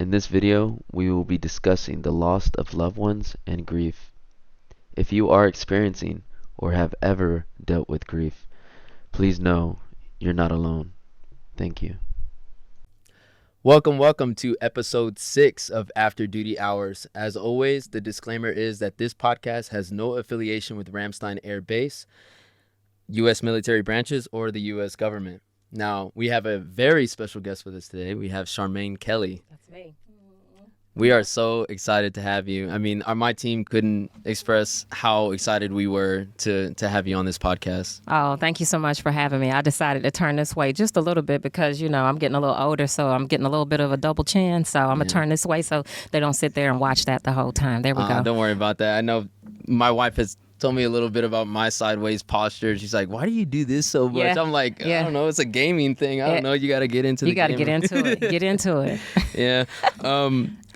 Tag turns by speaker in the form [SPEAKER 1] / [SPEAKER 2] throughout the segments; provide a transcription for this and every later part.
[SPEAKER 1] In this video, we will be discussing the loss of loved ones and grief. If you are experiencing or have ever dealt with grief, please know you're not alone. Thank you.
[SPEAKER 2] Welcome to episode 6 of After Duty Hours. As always, the disclaimer is that this podcast has no affiliation with Ramstein Air Base, U.S. military branches, or the U.S. government. Now, we have a very special guest with us today. We have Charmaine Kelly.
[SPEAKER 3] That's me.
[SPEAKER 2] We are so excited to have you. I mean, my team couldn't express how excited we were to have you on this podcast.
[SPEAKER 3] Oh, thank you so much for having me. I decided to turn this way just a little bit because, I'm getting a little older, so I'm getting a little bit of a double chin. So I'm going to turn this way so they don't sit there and watch that the whole time. There we go.
[SPEAKER 2] Don't worry about that. I know my wife has told me a little bit about my sideways posture. She's like, why do you do this so much?
[SPEAKER 3] Yeah.
[SPEAKER 2] I'm like, I don't know. It's a gaming thing. I don't know. You got to get into
[SPEAKER 3] You got to get into it. Get into it.
[SPEAKER 2] Yeah.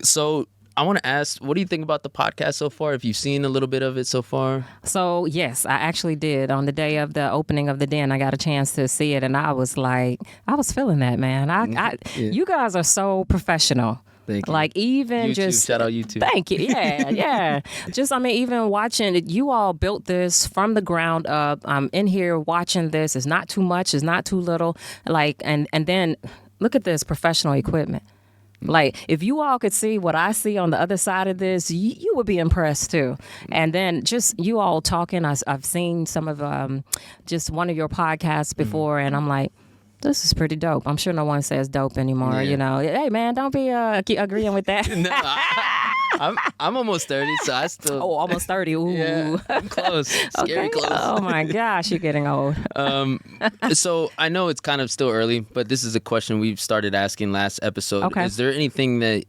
[SPEAKER 2] So I want to ask, what do you think about the podcast so far? Have you seen a little bit of it so far?
[SPEAKER 3] So, yes, I actually did. On the day of the opening of the den, I got a chance to see it, and I was feeling that, man. You guys are so professional.
[SPEAKER 2] Thank you.
[SPEAKER 3] Like even
[SPEAKER 2] YouTube, shout out YouTube.
[SPEAKER 3] Thank you. Yeah. Even watching it, you all built this from the ground up. I'm in here watching this. It's not too much. It's not too little. And then look at this professional equipment. Like, if you all could see what I see on the other side of this, you would be impressed, too. And then just you all talking, I've seen some of just one of your podcasts before, and I'm like, this is pretty dope. I'm sure no one says dope anymore, Hey, man, don't be agreeing with that.
[SPEAKER 2] No, I'm almost 30, so I still...
[SPEAKER 3] Oh, almost 30. Ooh.
[SPEAKER 2] Yeah, I'm close. Scary close.
[SPEAKER 3] Oh, my gosh, you're getting old.
[SPEAKER 2] So I know it's kind of still early, but this is a question we've started asking last episode.
[SPEAKER 3] Okay.
[SPEAKER 2] Is there anything that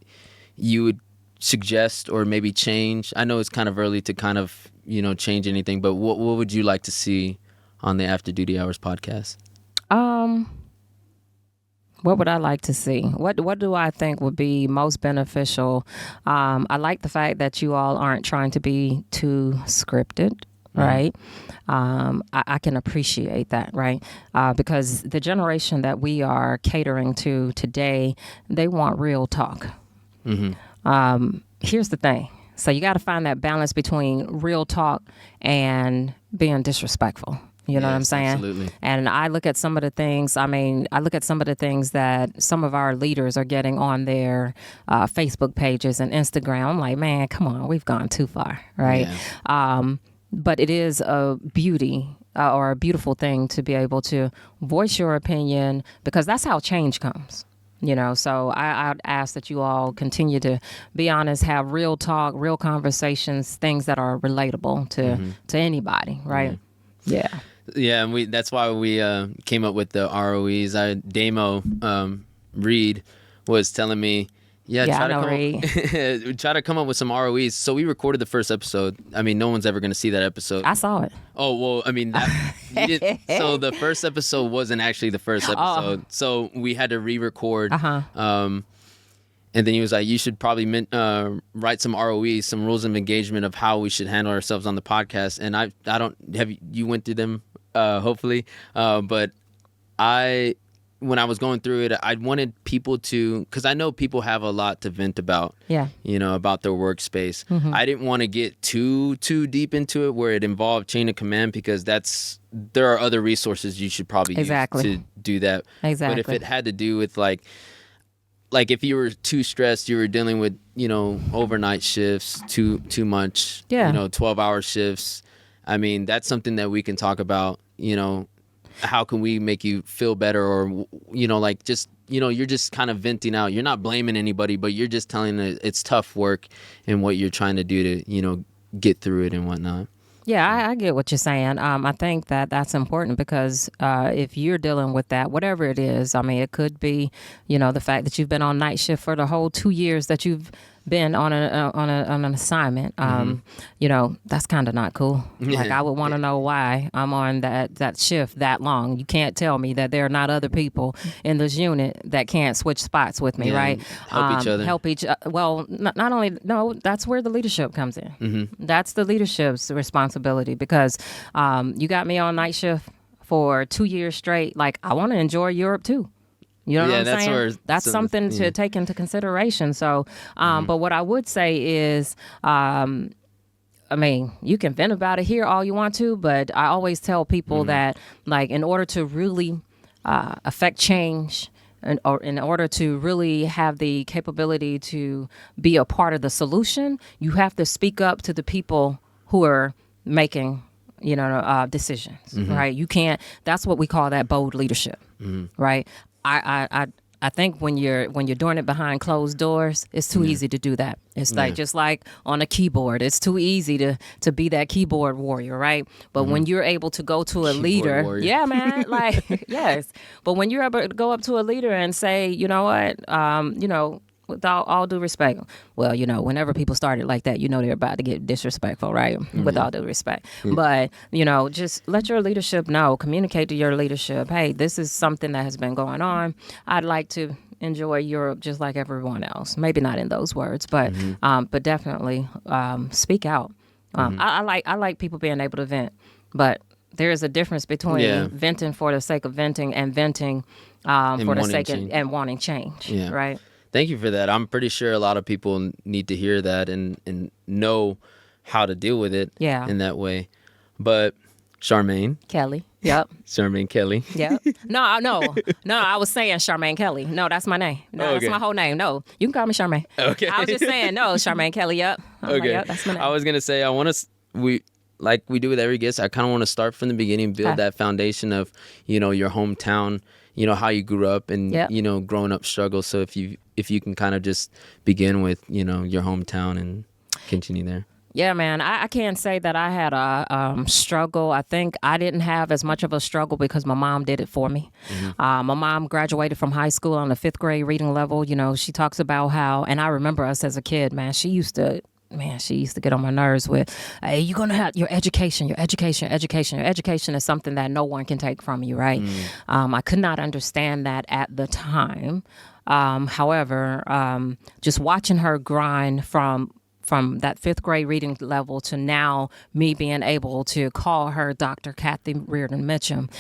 [SPEAKER 2] you would suggest or maybe change? I know it's kind of early to kind of, change anything, but what would you like to see on the After Duty Hours podcast?
[SPEAKER 3] What would I like to see? What do I think would be most beneficial? I like the fact that you all aren't trying to be too scripted, right? I can appreciate that, right? Because the generation that we are catering to today, they want real talk. Mm-hmm. Here's the thing. So you got to find that balance between real talk and being disrespectful. You know what I'm saying?
[SPEAKER 2] Absolutely.
[SPEAKER 3] And I look at some of the things, that some of our leaders are getting on their Facebook pages and Instagram. I'm like, man, come on, we've gone too far, right? Yeah. But it is a beauty or a beautiful thing to be able to voice your opinion because that's how change comes. So I'd ask that you all continue to be honest, have real talk, real conversations, things that are relatable to anybody, right? Yeah.
[SPEAKER 2] Yeah, and that's why we came up with the ROEs. Damo Reed was telling me, try to come up with some ROEs. So we recorded the first episode. I mean, no one's ever going to see that episode.
[SPEAKER 3] I saw it.
[SPEAKER 2] Oh, well, I mean, so the first episode wasn't actually the first episode. So we had to re-record. And then he was like, you should probably write some ROEs, some rules of engagement of how we should handle ourselves on the podcast. And I don't have you went through them, hopefully. But when I was going through it, I wanted people to, because I know people have a lot to vent about, about their workspace. Mm-hmm. I didn't want to get too deep into it where it involved chain of command because there are other resources you should probably use to do that.
[SPEAKER 3] Exactly.
[SPEAKER 2] But if it had to do with like if you were too stressed, you were dealing with, overnight shifts, too much, 12-hour shifts. I mean, that's something that we can talk about, how can we make you feel better or, you're just kind of venting out. You're not blaming anybody, but you're just telling that it's tough work and what you're trying to do to, get through it and whatnot.
[SPEAKER 3] Yeah, I get what you're saying. I think that's important because if you're dealing with that, whatever it is, I mean, it could be, the fact that you've been on night shift for the whole 2 years that you've been on an assignment. That's kind of not cool. Like I would want to know why I'm on that shift that long. You can't tell me that there are not other people in this unit that can't switch spots with me, right?
[SPEAKER 2] Help each other.
[SPEAKER 3] Well, not only, no, that's where the leadership comes in. Mm-hmm. That's the leadership's responsibility because you got me on night shift for 2 years straight. Like I want to enjoy Europe too. You know
[SPEAKER 2] Yeah,
[SPEAKER 3] what I'm saying? That's something to take into consideration. So, but what I would say is, I mean, you can vent about it here all you want to, but I always tell people that, like, in order to really affect change, or in order to really have the capability to be a part of the solution, you have to speak up to the people who are making, decisions, right? You can't. That's what we call that bold leadership, right? I think when you're doing it behind closed doors, it's too easy to do that. It's like just like on a keyboard, it's too easy to be that keyboard warrior, right? But when you're able to go to a leader,
[SPEAKER 2] warrior.
[SPEAKER 3] yeah, man, like yes. But when you're able to go up to a leader and say, you know what, with all due respect, well, whenever people started like that, they're about to get disrespectful, right? With all due respect. But, just let your leadership know, communicate to your leadership, hey, this is something that has been going on. I'd like to enjoy Europe just like everyone else. Maybe not in those words, but definitely speak out. I like people being able to vent, but there is a difference between venting for the sake of venting and venting for the sake of and wanting change, right?
[SPEAKER 2] Thank you for that. I'm pretty sure a lot of people need to hear that and know how to deal with it in that way. But Charmaine
[SPEAKER 3] Kelly. Yep.
[SPEAKER 2] Charmaine Kelly.
[SPEAKER 3] Yep. No, I was saying Charmaine Kelly. No, that's my name. No,
[SPEAKER 2] okay.
[SPEAKER 3] That's my whole name. No, you can call me Charmaine.
[SPEAKER 2] Okay.
[SPEAKER 3] I was just saying, no, Charmaine Kelly. Yep.
[SPEAKER 2] Okay.
[SPEAKER 3] Yep, that's my name.
[SPEAKER 2] I was going to say, like we do with every guest, I kind of want to start from the beginning, build that foundation of, your hometown, how you grew up and, growing up struggle. So if you can kind of just begin with, your hometown and continue there.
[SPEAKER 3] Yeah, man, I can't say that I had a struggle. I think I didn't have as much of a struggle because my mom did it for me. My mom graduated from high school on the 5th grade reading level. She talks about how, and I remember us as a kid, man, she used to get on my nerves with, hey, you're going to have your education. Your education is something that no one can take from you, right? I could not understand that at the time. However, just watching her grind from that 5th grade reading level to now me being able to call her Dr. Kathy Reardon Mitchum,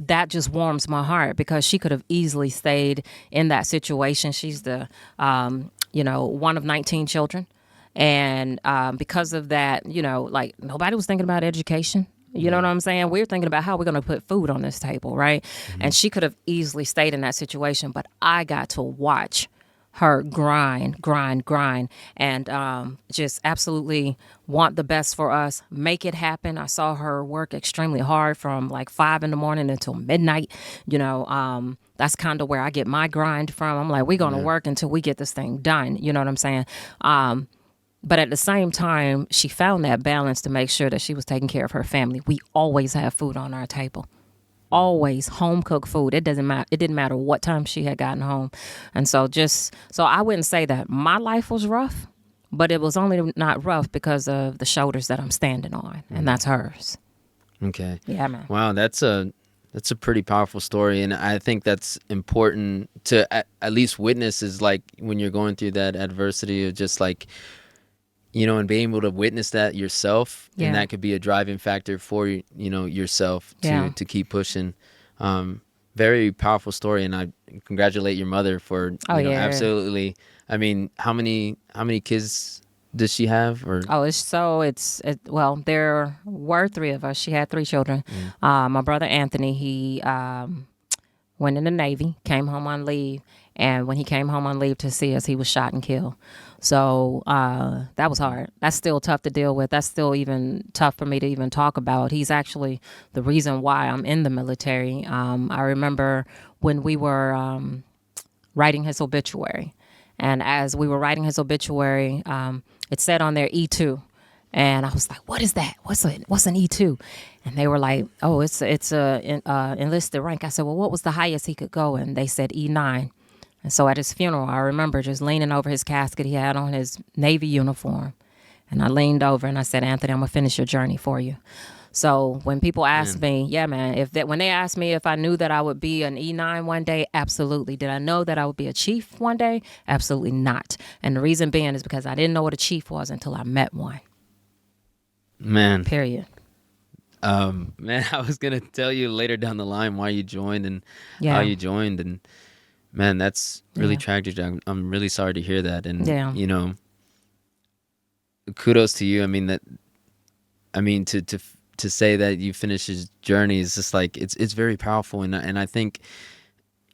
[SPEAKER 3] that just warms my heart because she could have easily stayed in that situation. She's the, one of 19 children. And because of that, nobody was thinking about education. You know what I'm saying? We're thinking about how we're going to put food on this table, right? And she could have easily stayed in that situation, but I got to watch her grind, and just absolutely want the best for us, make it happen. I saw her work extremely hard from 5 a.m. until midnight. That's kind of where I get my grind from. I'm like, we're going to work until we get this thing done. You know what I'm saying? But at the same time, she found that balance to make sure that she was taking care of her family. We always have food on our table. Always home cooked food. It didn't matter what time she had gotten home. And so I wouldn't say that my life was rough, but it was only not rough because of the shoulders that I'm standing on, and that's hers.
[SPEAKER 2] Okay.
[SPEAKER 3] Yeah, man.
[SPEAKER 2] Wow, that's a pretty powerful story, and I think that's important to at least witness is when you're going through that adversity of just and being able to witness that yourself, and that could be a driving factor for yourself to keep pushing. Very powerful story, and I congratulate your mother for absolutely. I mean, how many kids does she have? Or well, there were 3 of us. She had 3 children. My brother Anthony, he went in the Navy, came home on leave, and when he came home on leave to see us, he was shot and killed. So that was hard. That's still tough to deal with. That's still even tough for me to even talk about. He's actually the reason why I'm in the military. I remember when we were writing his obituary, and as we were writing his obituary, it said on there E2. And I was like, what is that? What's an E2? And they were like, oh, it's a enlisted rank. I said, well, what was the highest he could go? And they said E9. And so at his funeral, I remember just leaning over his casket. He had on his Navy uniform. And I leaned over and I said, Anthony, I'm going to finish your journey for you. So when people ask me, when they asked me if I knew that I would be an E9 one day, absolutely. Did I know that I would be a chief one day? Absolutely not. And the reason being is because I didn't know what a chief was until I met one. Man.
[SPEAKER 3] Period.
[SPEAKER 2] Man, I was gonna tell you later down the line why you joined and
[SPEAKER 3] Yeah.
[SPEAKER 2] how you joined, and man, that's really
[SPEAKER 3] Yeah.
[SPEAKER 2] tragic. I'm really sorry to hear that, and
[SPEAKER 3] Yeah.
[SPEAKER 2] you know, kudos to you. I mean to say that you finished his journey is just like it's very powerful, and I think,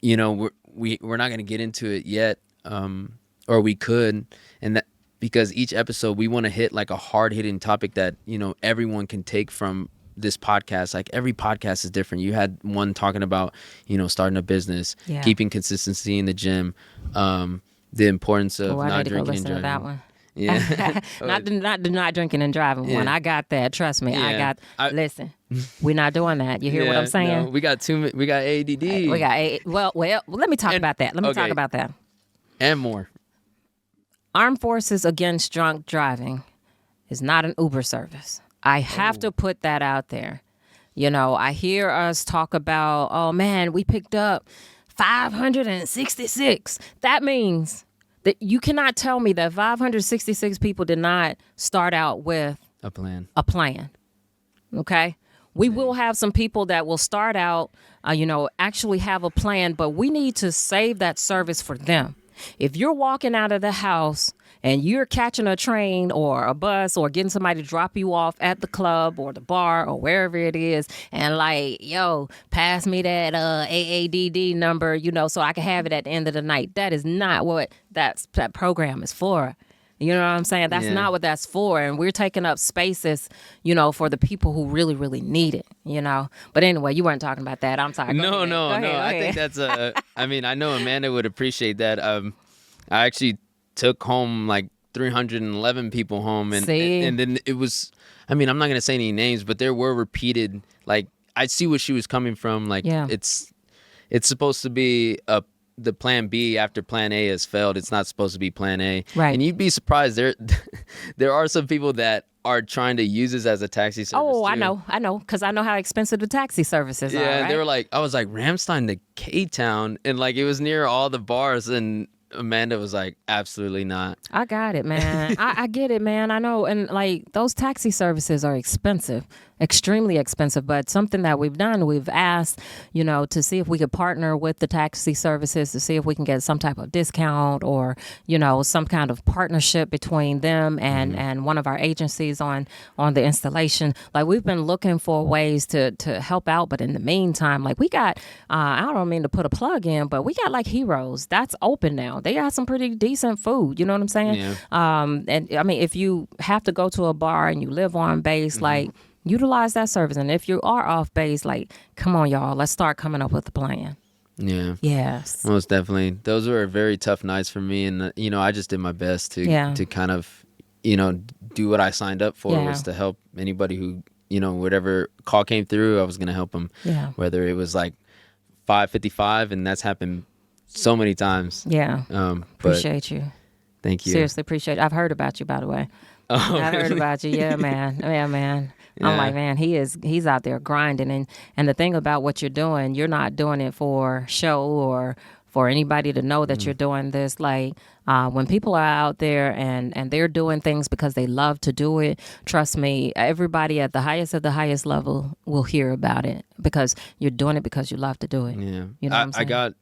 [SPEAKER 2] you know, we're not gonna get into it yet, or we could, and that because each episode we want to hit like a hard hitting topic that, you know, everyone can take from this podcast. Like every podcast is different. You had one talking about, you know, starting a business,
[SPEAKER 3] Yeah.
[SPEAKER 2] keeping consistency in the gym, the importance of
[SPEAKER 3] I
[SPEAKER 2] not
[SPEAKER 3] need to go
[SPEAKER 2] drinking and
[SPEAKER 3] listen to
[SPEAKER 2] driving.
[SPEAKER 3] that one.
[SPEAKER 2] Yeah.
[SPEAKER 3] not drinking and driving one.
[SPEAKER 2] Yeah.
[SPEAKER 3] I got that. Trust me.
[SPEAKER 2] Yeah.
[SPEAKER 3] Listen, we're not doing that. You hear what
[SPEAKER 2] Yeah,
[SPEAKER 3] I'm saying?
[SPEAKER 2] no, we got ADD.
[SPEAKER 3] We got well. Let me talk about that. Let me talk
[SPEAKER 2] okay.
[SPEAKER 3] about that.
[SPEAKER 2] And more.
[SPEAKER 3] Armed Forces Against Drunk Driving is not an Uber service. I have to put that out there. You know, I hear us talk about, oh man, we picked up 566. That means that you cannot tell me that 566 people did not start out with
[SPEAKER 2] A plan.
[SPEAKER 3] a plan. Okay? We will have some people that will start out, actually have a plan, but we need to save that service for them. If you're walking out of the house and you're catching a train or a bus or getting somebody to drop you off at the club or the bar or wherever it is, and like, yo, pass me that AADD number, so I can have it at the end of the night. That is not what that program is for. You know what I'm saying? That's not what that's for. And we're taking up spaces, for the people who really, really need it, But anyway, you weren't talking about that. I'm sorry.
[SPEAKER 2] No.
[SPEAKER 3] Go ahead.
[SPEAKER 2] I think that's I know Amanda would appreciate that. I actually took home like 311 people home, and then it was, I'm not going to say any names, but there were repeated, like, I see where she was coming from. Like, it's supposed to be the plan B after plan A has failed. It's not supposed to be plan A.
[SPEAKER 3] Right.
[SPEAKER 2] And you'd be surprised. There are some people that are trying to use this as a taxi service.
[SPEAKER 3] Oh,
[SPEAKER 2] too.
[SPEAKER 3] I know, because I know how expensive the taxi services are.
[SPEAKER 2] Yeah,
[SPEAKER 3] Right?
[SPEAKER 2] and they were like, I was like, Ramstein to K-Town, and like it was near all the bars, and Amanda was like, absolutely not.
[SPEAKER 3] I got it, man. I get it, man. I know. And like those taxi services are expensive, extremely expensive. But something that we've done, we've asked, to see if we could partner with the taxi services to see if we can get some type of discount or, some kind of partnership between them and one of our agencies on the installation. Like we've been looking for ways to help out. But in the meantime, like we got, I don't mean to put a plug in, but we got like Heroes. That's open now. They got some pretty decent food. You know what I'm saying?
[SPEAKER 2] Yeah.
[SPEAKER 3] And I mean, if you have to go to a bar and you live on base, like utilize that service. And if you are off base, like, come on, y'all, let's start coming up with a plan.
[SPEAKER 2] Yeah.
[SPEAKER 3] Yes.
[SPEAKER 2] Most definitely. Those were very tough nights for me, and I just did my best to kind of, do what I signed up for, was to help anybody who, whatever call came through, I was gonna help them.
[SPEAKER 3] Yeah.
[SPEAKER 2] Whether it was like 5:55, and that's happened so many times.
[SPEAKER 3] Yeah. Appreciate you.
[SPEAKER 2] Thank you.
[SPEAKER 3] Seriously, appreciate it. I've heard about you, by the way.
[SPEAKER 2] Oh,
[SPEAKER 3] I've heard
[SPEAKER 2] really?
[SPEAKER 3] about you. Yeah, man. Yeah, man.
[SPEAKER 2] Yeah.
[SPEAKER 3] I'm like, man, he's out there grinding. And the thing about what you're doing, you're not doing it for show or for anybody to know that you're doing this. Like when people are out there and they're doing things because they love to do it, trust me, everybody at the highest level will hear about it because you're doing it because you love to do it.
[SPEAKER 2] Yeah.
[SPEAKER 3] You know what I'm saying?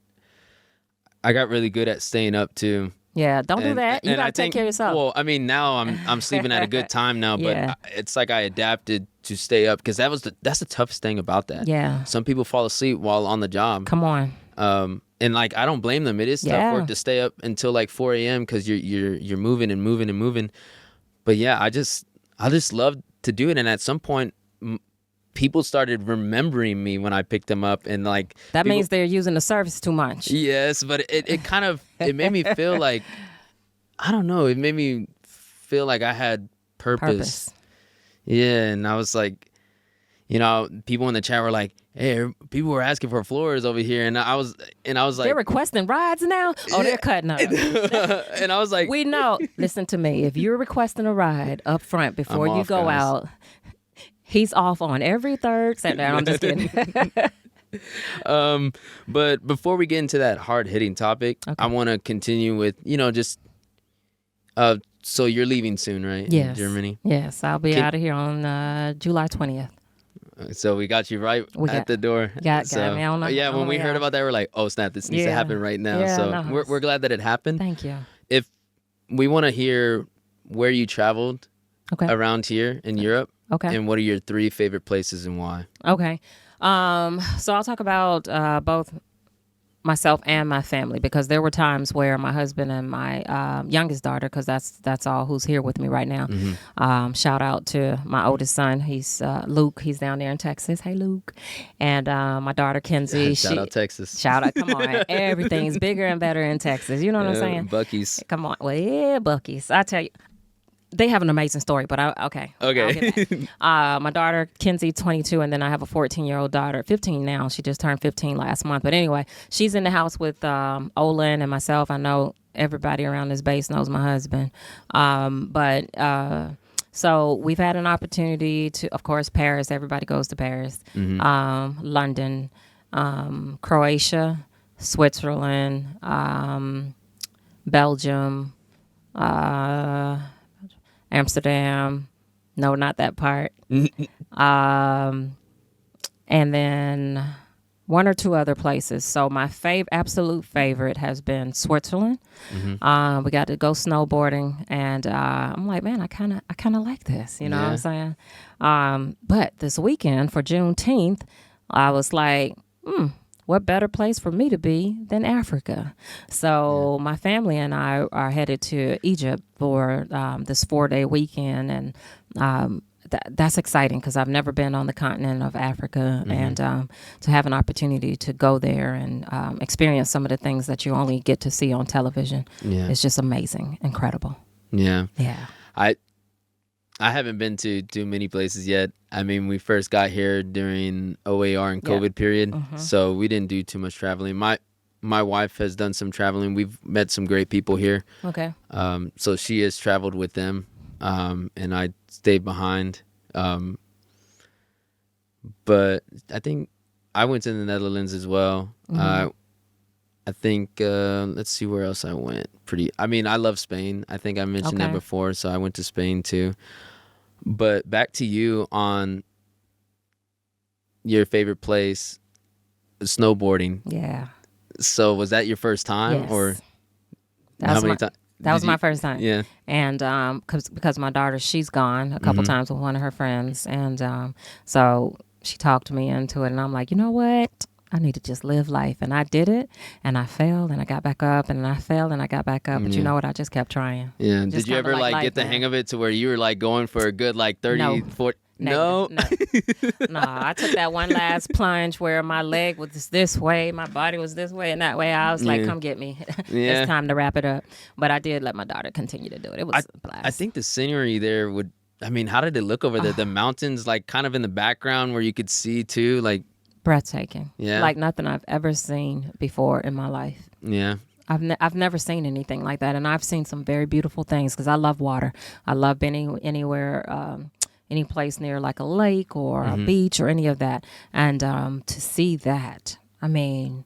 [SPEAKER 2] I got really good at staying up too.
[SPEAKER 3] Yeah, don't do that. You gotta take care of yourself.
[SPEAKER 2] Well, I mean, now I'm sleeping at a good time now, but
[SPEAKER 3] Yeah.
[SPEAKER 2] it's like I adapted to stay up because that's the toughest thing about that.
[SPEAKER 3] Yeah.
[SPEAKER 2] Some people fall asleep while on the job.
[SPEAKER 3] Come on.
[SPEAKER 2] And like I don't blame them. It is tough work to stay up until like 4 a.m. because you're moving and moving and moving. But yeah, I just love to do it. And at some point, people started remembering me when I picked them up, and like
[SPEAKER 3] That means they're using the service too much.
[SPEAKER 2] Yes, but it kind of it made me feel like, I don't know. It made me feel like I had purpose. Yeah, and I was like, people in the chat were like, "Hey, people were asking for floors over here," and I was like,
[SPEAKER 3] They're requesting rides now? Oh, they're cutting up.
[SPEAKER 2] and I was like,
[SPEAKER 3] We know. Listen to me. If you're requesting a ride up front before
[SPEAKER 2] I'm
[SPEAKER 3] you
[SPEAKER 2] off,
[SPEAKER 3] go
[SPEAKER 2] guys.
[SPEAKER 3] out, he's off on every third Saturday. I'm just kidding.
[SPEAKER 2] But before we get into that hard hitting topic, I want to continue with just so you're leaving soon, right?
[SPEAKER 3] Yes.
[SPEAKER 2] In Germany.
[SPEAKER 3] Yes, I'll be out of here on July 20th.
[SPEAKER 2] So we got you right at the door.
[SPEAKER 3] Got me on the,
[SPEAKER 2] yeah, when we heard about that, we're like, oh snap, this needs to happen right now. So we're glad that it happened.
[SPEAKER 3] Thank you.
[SPEAKER 2] If we want to hear where you traveled around here in Europe, and what are your 3 favorite places and why?
[SPEAKER 3] Okay. So I'll talk about both myself and my family, because there were times where my husband and my youngest daughter, because that's all who's here with me right now. Shout out to my oldest son. He's Luke. He's down there in Texas. Hey, Luke. And my daughter, Kenzie.
[SPEAKER 2] Shout out Texas.
[SPEAKER 3] Shout out. Come on. Everything's bigger and better in Texas. You know what I'm saying?
[SPEAKER 2] Buc-ee's.
[SPEAKER 3] Come on. Well, yeah, Buc-ee's. I tell you. They have an amazing story, but okay. My daughter, Kenzie, 22, and then I have a 14-year-old daughter, 15 now. She just turned 15 last month. But anyway, she's in the house with Olin and myself. I know everybody around this base knows my husband. So we've had an opportunity to, of course, Paris. Everybody goes to Paris. London, Croatia, Switzerland, Belgium, Amsterdam. No, not that part. And then 1 or 2 other places. So my absolute favorite has been Switzerland. We got to go snowboarding, and I'm like, man, I kind of like this. You know what I'm saying? But this weekend for Juneteenth, I was like, what better place for me to be than Africa? So my family and I are headed to Egypt for this 4-day weekend, and that's exciting because I've never been on the continent of Africa, and to have an opportunity to go there and experience some of the things that you only get to see on television is just amazing, incredible.
[SPEAKER 2] Yeah.
[SPEAKER 3] Yeah.
[SPEAKER 2] I haven't been to too many places yet. I mean, we first got here during OAR and COVID period, so we didn't do too much traveling. My wife has done some traveling. We've met some great people here.
[SPEAKER 3] Okay.
[SPEAKER 2] So she has traveled with them, and I stayed behind. But I think I went to the Netherlands as well. I think, let's see where else I went. I love Spain. I think I mentioned that before, so I went to Spain too. But back to you on your favorite place, snowboarding.
[SPEAKER 3] Yeah.
[SPEAKER 2] So was that your first time?
[SPEAKER 3] Yes.
[SPEAKER 2] Or
[SPEAKER 3] how many
[SPEAKER 2] times?
[SPEAKER 3] That was my first time.
[SPEAKER 2] Yeah.
[SPEAKER 3] And because my daughter, she's gone a couple times with one of her friends. And so she talked me into it. And I'm like, you know what? I need to just live life. And I did it. And I fell and I got back up. And I fell and I got back up. But you know what? I just kept trying.
[SPEAKER 2] Yeah. Did you ever get the hang of it to where you were like going for a good 30, 40? No. I took that one last plunge where my leg was this way, my body was this way and that way. I was like, come get me. It's time to wrap it up. But I did let my daughter continue to do it. It was a blast. I think the scenery there how did it look over there? The mountains kind of in the background where you could see too,
[SPEAKER 3] breathtaking.
[SPEAKER 2] Yeah.
[SPEAKER 3] Like nothing I've ever seen before in my life.
[SPEAKER 2] Yeah.
[SPEAKER 3] I've never seen anything like that. And I've seen some very beautiful things because I love water. I love being anywhere, any place near like a lake or a beach or any of that. And to see that, I mean,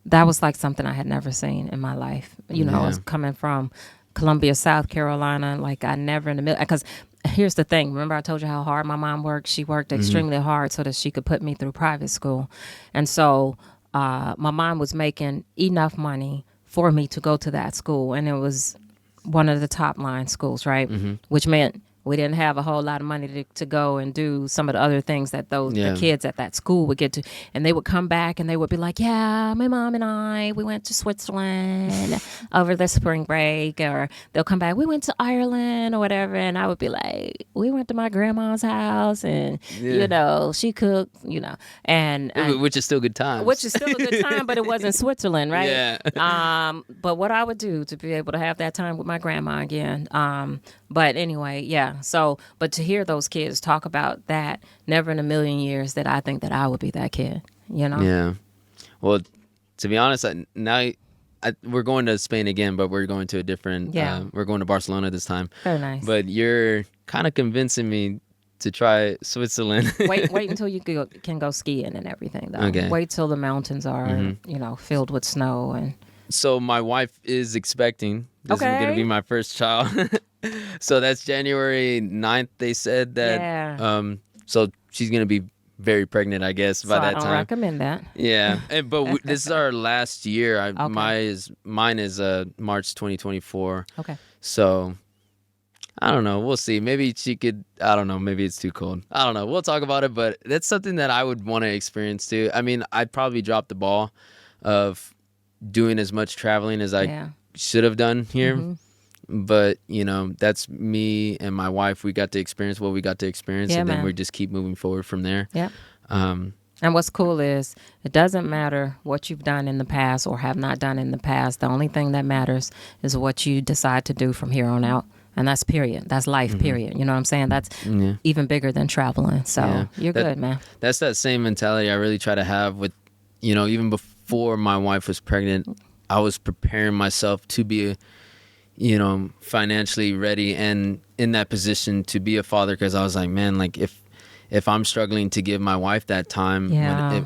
[SPEAKER 3] that was like something I had never seen in my life. You know, I was coming from Columbia, South Carolina, I never in the middle. Because here's the thing. Remember I told you how hard my mom worked? She worked extremely hard so that she could put me through private school. And so my mom was making enough money for me to go to that school. And it was one of the top line schools, right? Which meant we didn't have a whole lot of money to go and do some of the other things that the kids at that school would get to. And they would come back and they would be like, yeah, my mom and we went to Switzerland over the spring break. Or they'll come back, we went to Ireland or whatever. And I would be like, we went to my grandma's house and, she cooked, and
[SPEAKER 2] which is still good times.
[SPEAKER 3] Which is still a good time, but it wasn't Switzerland, right?
[SPEAKER 2] Yeah.
[SPEAKER 3] But what I would do to be able to have that time with my grandma again. But anyway, yeah. So, but to hear those kids talk about that, never in a million years that I think that I would be that kid,
[SPEAKER 2] Yeah. Well, to be honest, we're going to Spain again, but we're going to a different, we're going to Barcelona this time.
[SPEAKER 3] Very nice.
[SPEAKER 2] But you're kind of convincing me to try Switzerland.
[SPEAKER 3] wait until you can go skiing and everything, though.
[SPEAKER 2] Okay.
[SPEAKER 3] Wait till the mountains are, filled with snow. And
[SPEAKER 2] so my wife is expecting. This is going to be my first child. So that's January 9th, they said that.
[SPEAKER 3] Yeah.
[SPEAKER 2] So she's going to be very pregnant, I guess, by
[SPEAKER 3] So I
[SPEAKER 2] that
[SPEAKER 3] don't
[SPEAKER 2] time.
[SPEAKER 3] recommend that.
[SPEAKER 2] Yeah, but this is our last year.
[SPEAKER 3] Okay.
[SPEAKER 2] Mine is March 2024.
[SPEAKER 3] Okay.
[SPEAKER 2] So I don't know. We'll see. Maybe she could. I don't know. Maybe it's too cold. I don't know. We'll talk about it. But that's something that I would want to experience too. I mean, I'd probably drop the ball of doing as much traveling as I
[SPEAKER 3] Yeah.
[SPEAKER 2] should have done here.
[SPEAKER 3] Mm-hmm.
[SPEAKER 2] But that's me and my wife. We got to experience what we got to experience,
[SPEAKER 3] Yeah,
[SPEAKER 2] and then
[SPEAKER 3] man.
[SPEAKER 2] we just keep moving forward from there.
[SPEAKER 3] Yep.
[SPEAKER 2] Um,
[SPEAKER 3] And what's cool is it doesn't matter what you've done in the past or have not done in the past. The only thing that matters is what you decide to do from here on out. And that's period. That's life, period. You know what I'm saying? That's even bigger than traveling. So you're good, man.
[SPEAKER 2] That's that same mentality I really try to have with, even before my wife was pregnant, I was preparing myself to be, financially ready and in that position to be a father, because I was like, man, like if I'm struggling to give my wife that time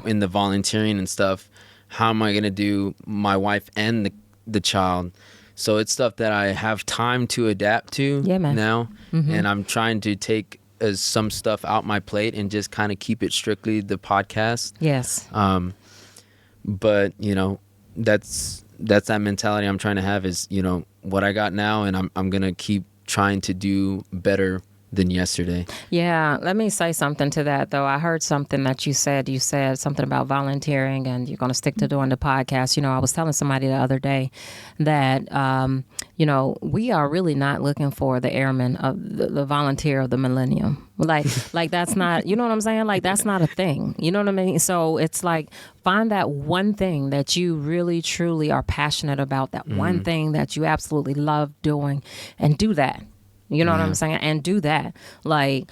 [SPEAKER 2] in the volunteering and stuff, how am I going to do my wife and the child? So it's stuff that I have time to adapt to now. Mm-hmm. And I'm trying to take some stuff out my plate and just kind of keep it strictly the podcast.
[SPEAKER 3] Yes.
[SPEAKER 2] But, that's that mentality I'm trying to have is, what I got now, and I'm going to keep trying to do better than yesterday.
[SPEAKER 3] Yeah, let me say something to that, though. I heard something that you said. You said something about volunteering and you're going to stick to doing the podcast. I was telling somebody the other day that, we are really not looking for the airman of the volunteer of the millennium. Like that's not, you know what I'm saying? Like, that's not a thing. You know what I mean? So it's like, find that one thing that you really, truly are passionate about, that one thing that you absolutely love doing, and do that. You know what I'm saying? And do that. Like,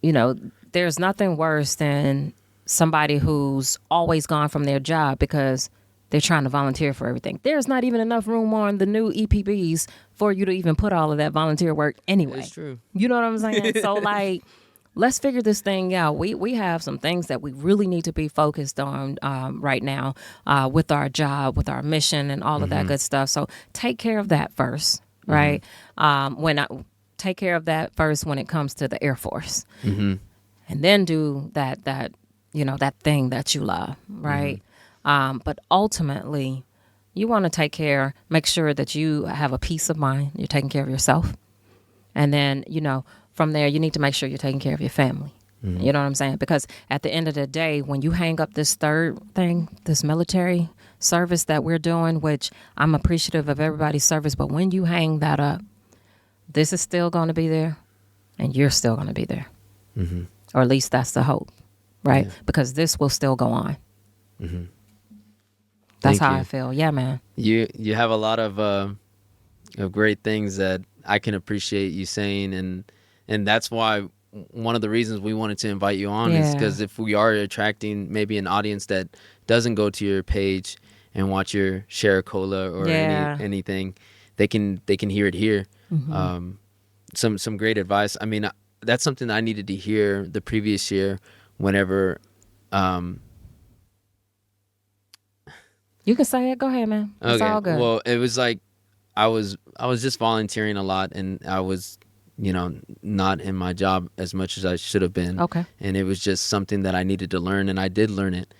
[SPEAKER 3] there's nothing worse than somebody who's always gone from their job because they're trying to volunteer for everything. There's not even enough room on the new EPBs for you to even put all of that volunteer work anyway.
[SPEAKER 2] That's true.
[SPEAKER 3] You know what I'm saying? So, like, let's figure this thing out. We have some things that we really need to be focused on right now with our job, with our mission, and all of that good stuff. So take care of that first, right? Take care of that first when it comes to the Air Force, and then do that thing that you love, right? But ultimately, you want to make sure that you have a peace of mind. You're taking care of yourself, and then from there, you need to make sure you're taking care of your family. You know what I'm saying? Because at the end of the day, when you hang up this third thing, this military service that we're doing, which I'm appreciative of everybody's service, but when you hang that up, this is still going to be there, and you're still going to be there. Or at least that's the hope, right? Yeah. Because this will still go on. That's how I feel. Yeah, man.
[SPEAKER 2] You have a lot of great things that I can appreciate you saying, and that's why one of the reasons we wanted to invite you on is because if we are attracting maybe an audience that doesn't go to your page and watch your Share Cola or anything, they can hear it here. Some great advice. I mean, that's something I needed to hear the previous year whenever
[SPEAKER 3] you can say it. Go ahead, man. It's all good.
[SPEAKER 2] Well, it was like I was just volunteering a lot, and I was not in my job as much as I should have been.
[SPEAKER 3] Okay.
[SPEAKER 2] And it was just something that I needed to learn, and I did learn it.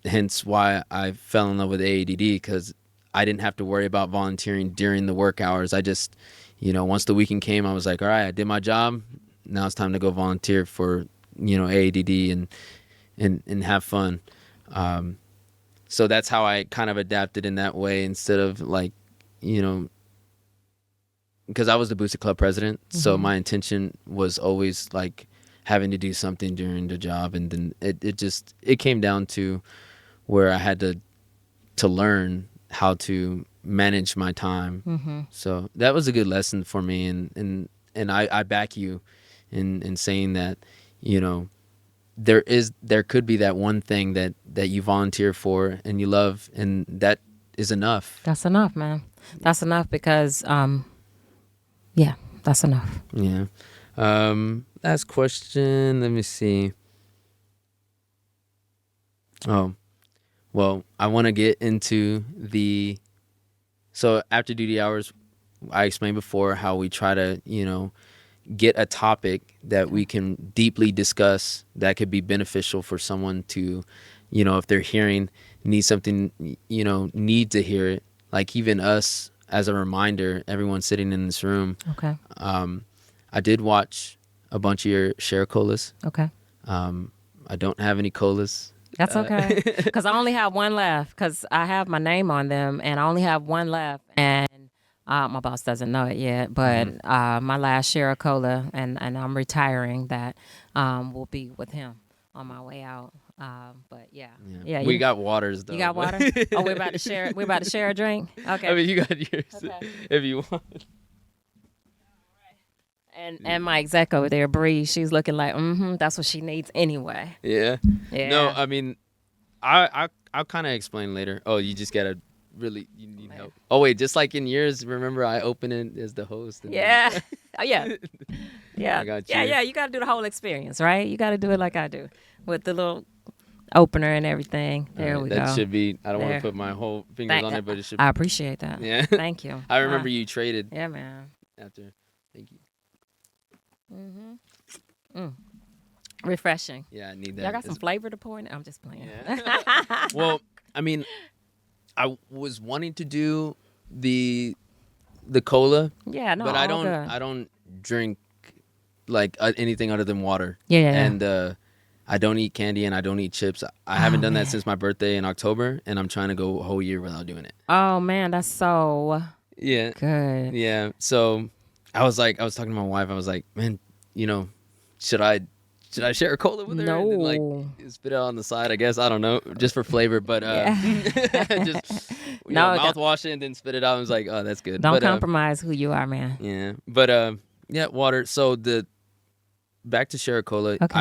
[SPEAKER 2] Hence why I fell in love with AADD, because I didn't have to worry about volunteering during the work hours. I just, once the weekend came, I was like, all right, I did my job. Now it's time to go volunteer for, AADD and have fun. So that's how I kind of adapted in that way, instead of like, because I was the Booster Club president. So my intention was always like having to do something during the job. And then it came down to where I had to learn how to manage my time. So that was a good lesson for me, and I back you in saying that there could be that one thing that you volunteer for and you love, and that is enough.
[SPEAKER 3] That's enough, man. That's enough, because that's enough.
[SPEAKER 2] Last question, let me see. Well, I want to get into so after duty hours, I explained before how we try to, get a topic that we can deeply discuss that could be beneficial for someone to, if they're hearing, need something, need to hear it. Like even us, as a reminder, everyone sitting in this room.
[SPEAKER 3] Okay.
[SPEAKER 2] I did watch a bunch of your share colas.
[SPEAKER 3] Okay.
[SPEAKER 2] I don't have any colas.
[SPEAKER 3] That's okay. Because I only have one left because I have my name on them and I only have one left. And my boss doesn't know it yet, but my last share of cola, and I'm retiring, that will be with him on my way out. But yeah.
[SPEAKER 2] We got waters though.
[SPEAKER 3] You got water? Oh, we're about to share. We're about to share a drink. Okay.
[SPEAKER 2] I mean, you got yours if you want.
[SPEAKER 3] And my exec over there, Bree, she's looking like, that's what she needs anyway.
[SPEAKER 2] Yeah.
[SPEAKER 3] Yeah.
[SPEAKER 2] No, I mean, I'll kind of explain later. Oh, you just gotta you need help. Oh wait, just like in yours, remember I opened it as the host.
[SPEAKER 3] Yeah. Oh yeah. Yeah.
[SPEAKER 2] I got you.
[SPEAKER 3] Yeah. You got to do the whole experience, right? You got to do it like I do with the little opener and everything. There we go.
[SPEAKER 2] That should be. I don't want to put my whole fingers on it, but it should.
[SPEAKER 3] I appreciate that.
[SPEAKER 2] Yeah.
[SPEAKER 3] Thank you.
[SPEAKER 2] I remember you traded.
[SPEAKER 3] Yeah, man.
[SPEAKER 2] After. Thank you.
[SPEAKER 3] Refreshing.
[SPEAKER 2] Yeah, I need that.
[SPEAKER 3] Y'all got some flavor to pour in it? I'm just playing.
[SPEAKER 2] Yeah. Well, I mean, I was wanting to do the cola.
[SPEAKER 3] Yeah, no,
[SPEAKER 2] but I don't drink like anything other than water.
[SPEAKER 3] Yeah.
[SPEAKER 2] And I don't eat candy and I don't eat chips. I haven't done that since my birthday in October, and I'm trying to go a whole year without doing it.
[SPEAKER 3] Oh man, that's so good.
[SPEAKER 2] Yeah. So I was talking to my wife. I was like, man, should I share a cola with her?
[SPEAKER 3] No.
[SPEAKER 2] And then, spit it out on the side, I guess. I don't know, just for flavor. But just mouthwash it and then spit it out. I was like, oh, that's good.
[SPEAKER 3] Don't compromise who you are, man.
[SPEAKER 2] Yeah. But water. So back to share a cola.
[SPEAKER 3] Okay.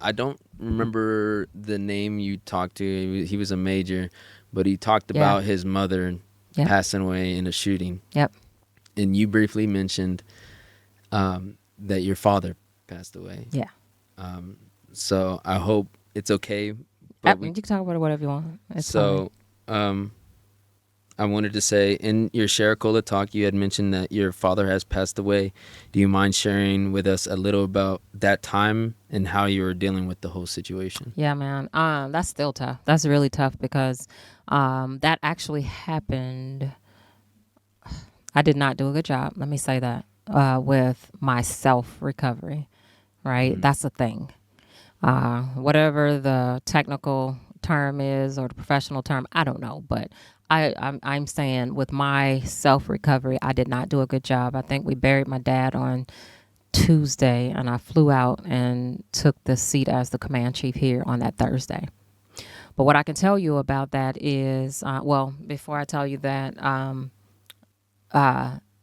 [SPEAKER 2] I don't remember the name you talked to. He was a major, but he talked about his mother passing away in a shooting.
[SPEAKER 3] Yep.
[SPEAKER 2] And you briefly mentioned that your father passed away.
[SPEAKER 3] Yeah.
[SPEAKER 2] So I hope it's okay. But
[SPEAKER 3] You can talk about it whatever you want. It's
[SPEAKER 2] fine. I wanted to say, in your Share Cola talk, you had mentioned that your father has passed away. Do you mind sharing with us a little about that time and how you were dealing with the whole situation?
[SPEAKER 3] Yeah, man. That's still tough. That's really tough because that actually happened. I did not do a good job. Let me say that with my self-recovery, right? Mm-hmm. That's the thing. Whatever the technical term is or the professional term, I don't know, but I'm saying with my self-recovery, I did not do a good job. I think we buried my dad on Tuesday, and I flew out and took the seat as the command chief here on that Thursday. But what I can tell you about that is, before I tell you that,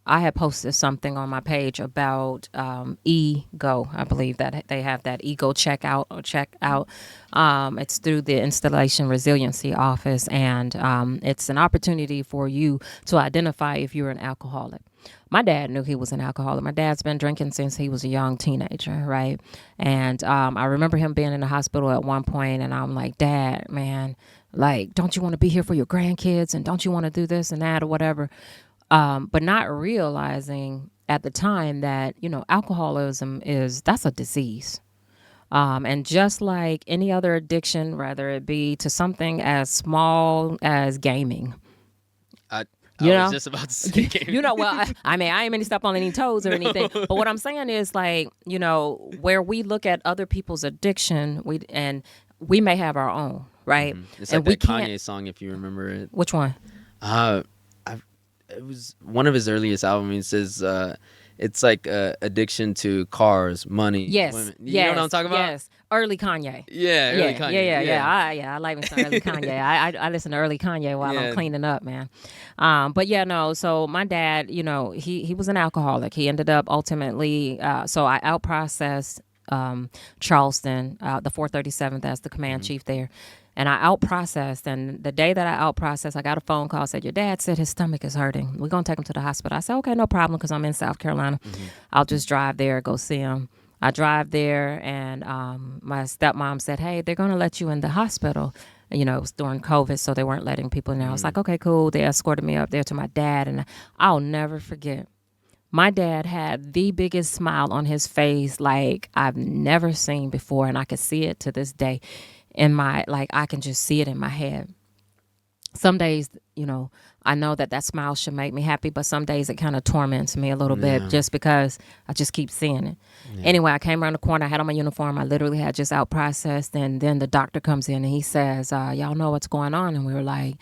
[SPEAKER 3] I had posted something on my page about Ego. I believe that they have that Ego checkout. It's through the Installation Resiliency Office, and it's an opportunity for you to identify if you're an alcoholic. My dad knew he was an alcoholic. My dad's been drinking since he was a young teenager, right? And I remember him being in the hospital at one point, and I'm like, Dad, man, like, don't you want to be here for your grandkids, and don't you want to do this and that or whatever? But not realizing at the time that, alcoholism that's a disease. And just like any other addiction, whether it be to something as small as gaming.
[SPEAKER 2] I was just about to say gaming.
[SPEAKER 3] I ain't meant to step on any toes or anything. But what I'm saying is, like, where we look at other people's addiction, we may have our own, right?
[SPEAKER 2] Mm-hmm. It's like that Kanye song, if you remember it.
[SPEAKER 3] Which one?
[SPEAKER 2] It was one of his earliest albums. He says it's like addiction to cars, money, women. You know what I'm talking about?
[SPEAKER 3] Yes, early Kanye.
[SPEAKER 2] Yeah, early Kanye.
[SPEAKER 3] Yeah. I like me some early Kanye. I listen to early Kanye while I'm cleaning up, man. So my dad, he was an alcoholic. He ended up ultimately, so I outprocessed Charleston, the 437th as the command chief there. And I outprocessed, and the day that I outprocessed, I got a phone call, said, your dad said his stomach is hurting. We're going to take him to the hospital. I said, okay, no problem, because I'm in South Carolina. Mm-hmm. I'll just drive there, go see him. I drive there, and my stepmom said, hey, they're going to let you in the hospital. It was during COVID, so they weren't letting people in there. I was like, okay, cool. They escorted me up there to my dad, and I'll never forget. My dad had the biggest smile on his face like I've never seen before, and I could see it to this day in my, like, I can just see it in my head. Some days, I know that smile should make me happy, but some days it kind of torments me a little bit just because I just keep seeing it. Yeah. Anyway, I came around the corner. I had on my uniform. I literally had just out processed, and then the doctor comes in and he says, y'all know what's going on? And we were like,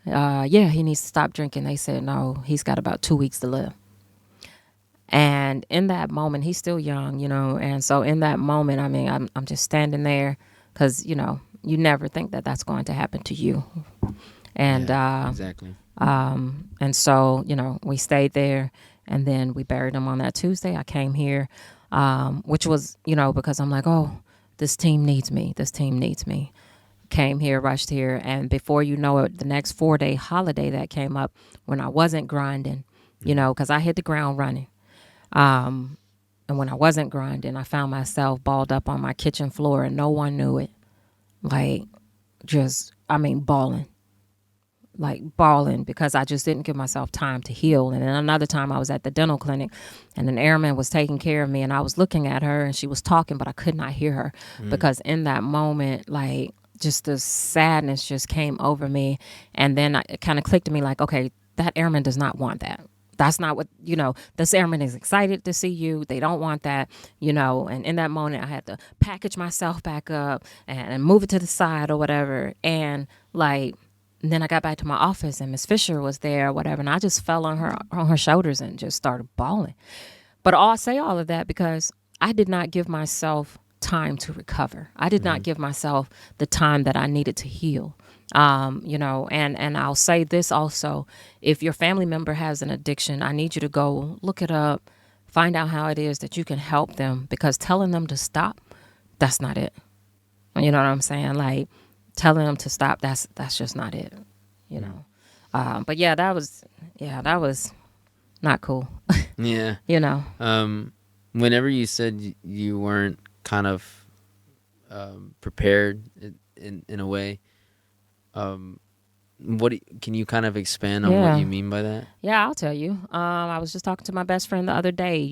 [SPEAKER 3] yeah, he needs to stop drinking. They said, no, he's got about 2 weeks to live. And in that moment, he's still young, and so in that moment, I mean, I'm just standing there because, you never think that that's going to happen to you. And
[SPEAKER 2] exactly.
[SPEAKER 3] And so, we stayed there, and then we buried him on that Tuesday. I came here, which was, because I'm like, oh, this team needs me. This team needs me. Came here, rushed here, and before you know it, the next 4-day holiday that came up when I wasn't grinding, because I hit the ground running. And when I wasn't grinding, I found myself balled up on my kitchen floor, and no one knew it. Like, bawling. Like bawling because I just didn't give myself time to heal. And then another time I was at the dental clinic, and an airman was taking care of me, and I was looking at her, and she was talking, but I could not hear her because in that moment, like, just the sadness just came over me. And then it kind of clicked to me like, okay, that airman does not want that. That's not what, this airman is excited to see you. They don't want that, and in that moment I had to package myself back up and move it to the side or whatever. And then I got back to my office, and Miss Fisher was there or whatever. And I just fell on her shoulders and just started bawling. But I say all of that because I did not give myself time to recover. I did not give myself the time that I needed to heal. And I'll say this also, if your family member has an addiction, I need you to go look it up, find out how it is that you can help them, because telling them to stop, that's not it. You know what I'm saying? Like, telling them to stop, that's just not it, But yeah, that was not cool.
[SPEAKER 2] Yeah. Whenever you said you weren't kind of prepared in a way, can you kind of expand on what you mean by that?
[SPEAKER 3] Yeah, I'll tell you. I was just talking to my best friend the other day,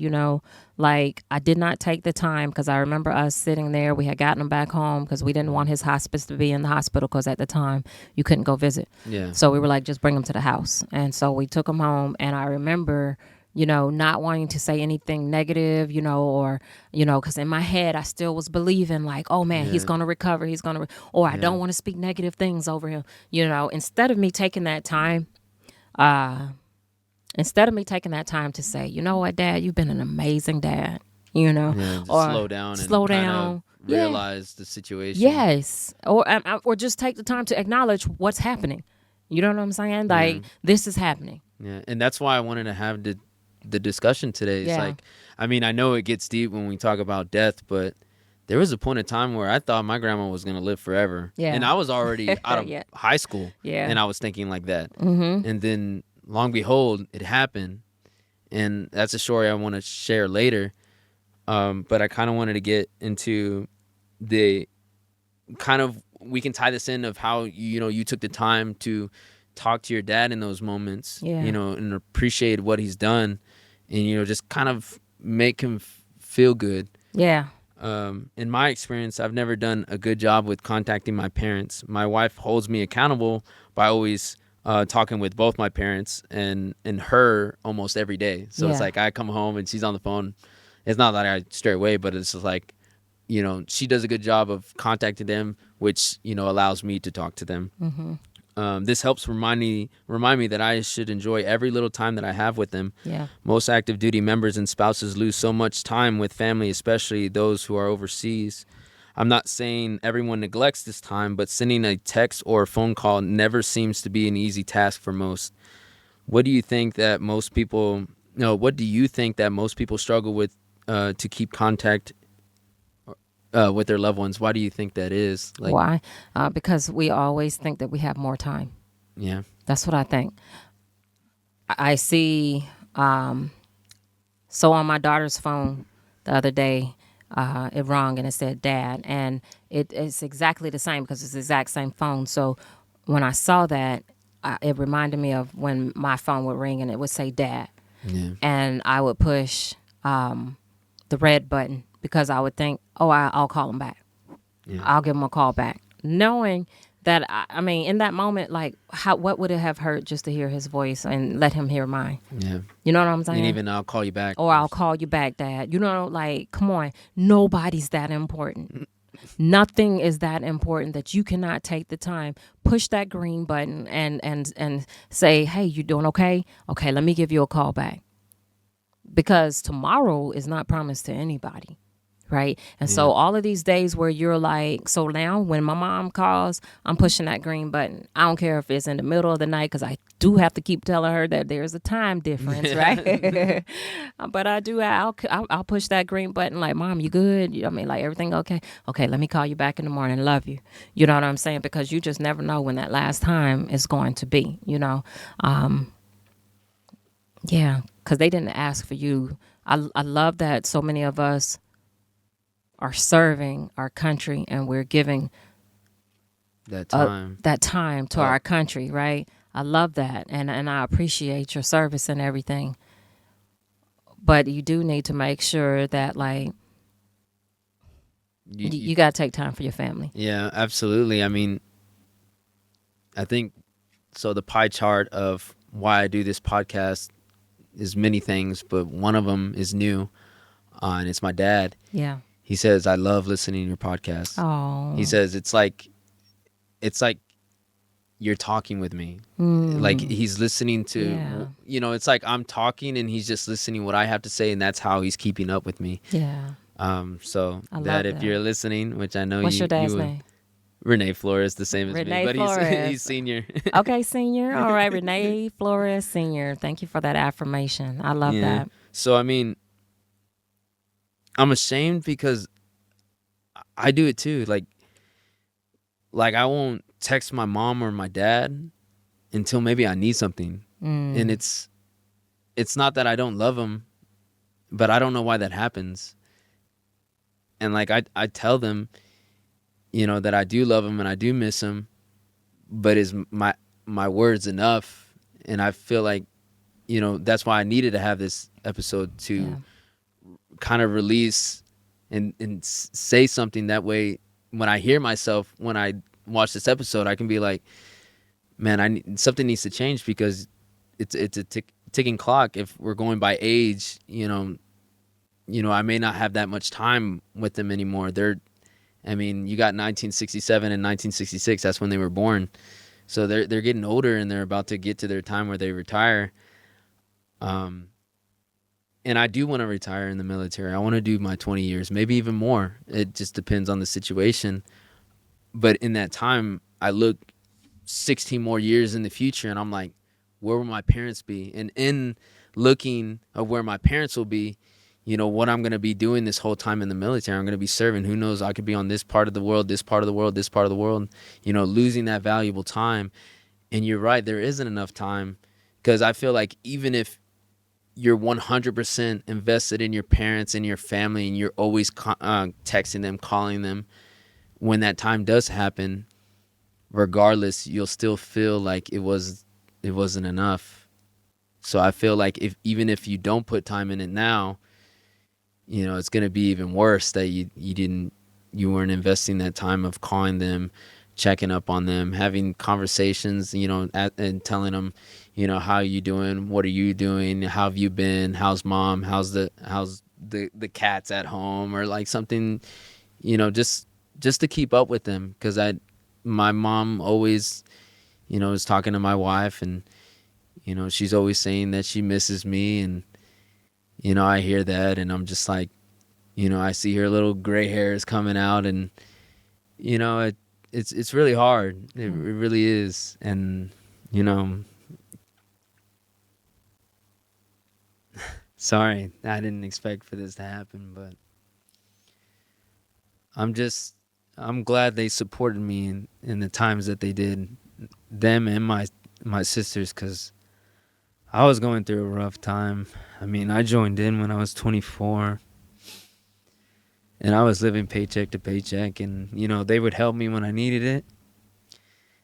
[SPEAKER 3] I did not take the time, because I remember us sitting there. We had gotten him back home because we didn't want his hospice to be in the hospital, because at the time you couldn't go visit.
[SPEAKER 2] Yeah.
[SPEAKER 3] So we were like, just bring him to the house. And so we took him home, and I remember, not wanting to say anything negative, or, because in my head I still was believing like, oh man, he's going to recover. He's going to, or I don't want to speak negative things over him, instead of me taking that time, to say, you know what, Dad, you've been an amazing dad,
[SPEAKER 2] just
[SPEAKER 3] or
[SPEAKER 2] slow down
[SPEAKER 3] and
[SPEAKER 2] realize the situation.
[SPEAKER 3] Yes. Or just take the time to acknowledge what's happening. You know what I'm saying? Like, this is happening.
[SPEAKER 2] Yeah. And that's why I wanted to have the discussion today. It's like, I know it gets deep when we talk about death, but there was a point in time where I thought my grandma was going to live forever. Yeah. And I was already out of high school. Yeah. And I was thinking like that. Mm-hmm. And then, long behold, it happened. And that's a story I want to share later. But I kind of wanted to get into the kind of, we can tie this in of how, you took the time to talk to your dad in those moments, and appreciate what he's done, and, just kind of make him feel good.
[SPEAKER 3] Yeah.
[SPEAKER 2] In my experience, I've never done a good job with contacting my parents. My wife holds me accountable by always talking with both my parents and her almost every day. So it's like I come home and she's on the phone. It's not that I stray away, but it's just like, she does a good job of contacting them, which, allows me to talk to them. Mm-hmm. This helps remind me that I should enjoy every little time that I have with them. Yeah. Most active duty members and spouses lose so much time with family, especially those who are overseas. I'm not saying everyone neglects this time, but sending a text or a phone call never seems to be an easy task for most. What do you think that most people struggle with to keep contact with their loved ones? Why do you think that is?
[SPEAKER 3] Why? Because we always think that we have more time.
[SPEAKER 2] Yeah.
[SPEAKER 3] That's what I think. I see, so on my daughter's phone the other day, it rang and it said Dad. And it's exactly the same because it's the exact same phone. So when I saw that, it reminded me of when my phone would ring and it would say Dad.
[SPEAKER 2] Yeah.
[SPEAKER 3] and I would push the red button because I would think, oh, I'll call him back.
[SPEAKER 2] Yeah.
[SPEAKER 3] I'll give him a call back, knowing that I mean, in that moment, like, what would it have hurt just to hear his voice and let him hear mine?
[SPEAKER 2] Yeah.
[SPEAKER 3] You know what I'm saying?
[SPEAKER 2] And even I'll call you back.
[SPEAKER 3] Or I'll call you back, Dad. You know, like, come on. Nobody's that important. Nothing is that important that you cannot take the time, push that green button and say, hey, you doing okay? Okay, let me give you a call back. Because tomorrow is not promised to anybody. Right. And so all of these days where you're like, so now when my mom calls, I'm pushing that green button. I don't care if it's in the middle of the night, because I do have to keep telling her that there's a time difference. Right. But I'll push that green button like, Mom, you good? I mean, like, everything okay? Okay, let me call you back in the morning. Love you. You know what I'm saying? Because you just never know when that last time is going to be, you know. Yeah, because they didn't ask for you. I love that so many of us are serving our country and we're giving
[SPEAKER 2] that time
[SPEAKER 3] to our country, right? I love that, and I appreciate your service and everything. But you do need to make sure that, like, you got to take time for your family.
[SPEAKER 2] Yeah, absolutely. I mean, I think so. The pie chart of why I do this podcast is many things, but one of them is new, and it's my dad.
[SPEAKER 3] Yeah.
[SPEAKER 2] He says, I love listening to your podcast.
[SPEAKER 3] Oh.
[SPEAKER 2] He says, it's like you're talking with me. Like, he's listening to, you know, it's like I'm talking and he's just listening what I have to say, and that's how he's keeping up with me.
[SPEAKER 3] Yeah.
[SPEAKER 2] So
[SPEAKER 3] I
[SPEAKER 2] that
[SPEAKER 3] love
[SPEAKER 2] if
[SPEAKER 3] that.
[SPEAKER 2] you're listening, which I know
[SPEAKER 3] What's
[SPEAKER 2] you
[SPEAKER 3] your dad's
[SPEAKER 2] you would,
[SPEAKER 3] name?
[SPEAKER 2] Renee Flores, the same as
[SPEAKER 3] Renee
[SPEAKER 2] me, but
[SPEAKER 3] Flores.
[SPEAKER 2] he's senior.
[SPEAKER 3] Okay, senior. All right, Renee Flores, senior. Thank you for that affirmation. I love that.
[SPEAKER 2] So, I mean, I'm ashamed because I do it too. Like I won't text my mom or my dad until maybe I need something. And it's not that I don't love them, but I don't know why that happens. And like I tell them, you know, that I do love them and I do miss them, but is my words enough? And I feel like, you know, that's why I needed to have this episode to kind of release and say something. That way, when I hear myself, when I watch this episode, I can be like, man, something needs to change, because it's a ticking clock. If we're going by age, you know, I may not have that much time with them anymore. I mean, you got 1967 and 1966. That's when they were born. So they're getting older and they're about to get to their time where they retire. And I do want to retire in the military. I want to do my 20 years, maybe even more. It just depends on the situation. But in that time, I look 16 more years in the future and I'm like, where will my parents be? And in looking at where my parents will be, you know, what I'm going to be doing this whole time in the military, I'm going to be serving. Who knows? I could be on this part of the world, this part of the world, this part of the world, you know, losing that valuable time. And you're right, there isn't enough time, because I feel like even if you're 100% invested in your parents and your family and you're always texting them, calling them, when that time does happen, regardless, you'll still feel like it wasn't enough. So I feel like even if you don't put time in it now, you know, it's going to be even worse that you weren't investing that time of calling them, checking up on them, having conversations, you know, and telling them, you know, how are you doing? What are you doing? How have you been? How's mom? How's the cats at home? Or like something, you know, just to keep up with them. Because my mom always, you know, is talking to my wife, and, you know, she's always saying that she misses me. And, you know, I hear that and I'm just like, you know, I see her little gray hairs coming out, and, you know, it's really hard. It really is. And, you know, sorry, I didn't expect for this to happen, but I'm glad they supported me in the times that they did, them and my sisters, because I was going through a rough time. I mean, I joined in when I was 24, and I was living paycheck to paycheck, and, you know, they would help me when I needed it.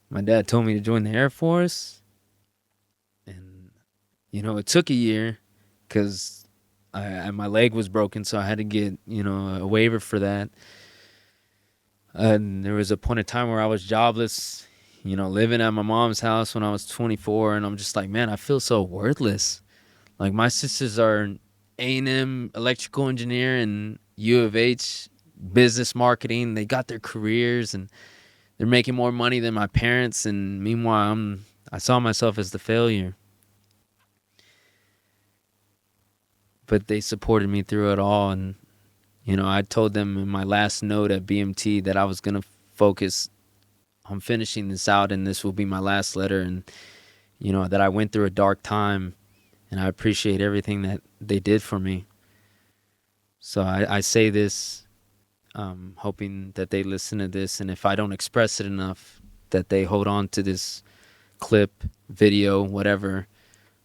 [SPEAKER 2] My dad told me to join the Air Force, and, you know, it took a year, because my leg was broken, so I had to get, a waiver for that. And there was a point in time where I was jobless, living at my mom's house when I was 24, and I'm just like, man, I feel so worthless. Like, my sisters are A&M electrical engineer and U of H business marketing. They got their careers and they're making more money than my parents, and meanwhile I saw myself as the failure. But they supported me through it all, and I told them in my last note at BMT that I was going to focus on finishing this out, and this will be my last letter, and that I went through a dark time, and I appreciate everything that they did for me. So I say this hoping that they listen to this, and if I don't express it enough, that they hold on to this clip, video, whatever,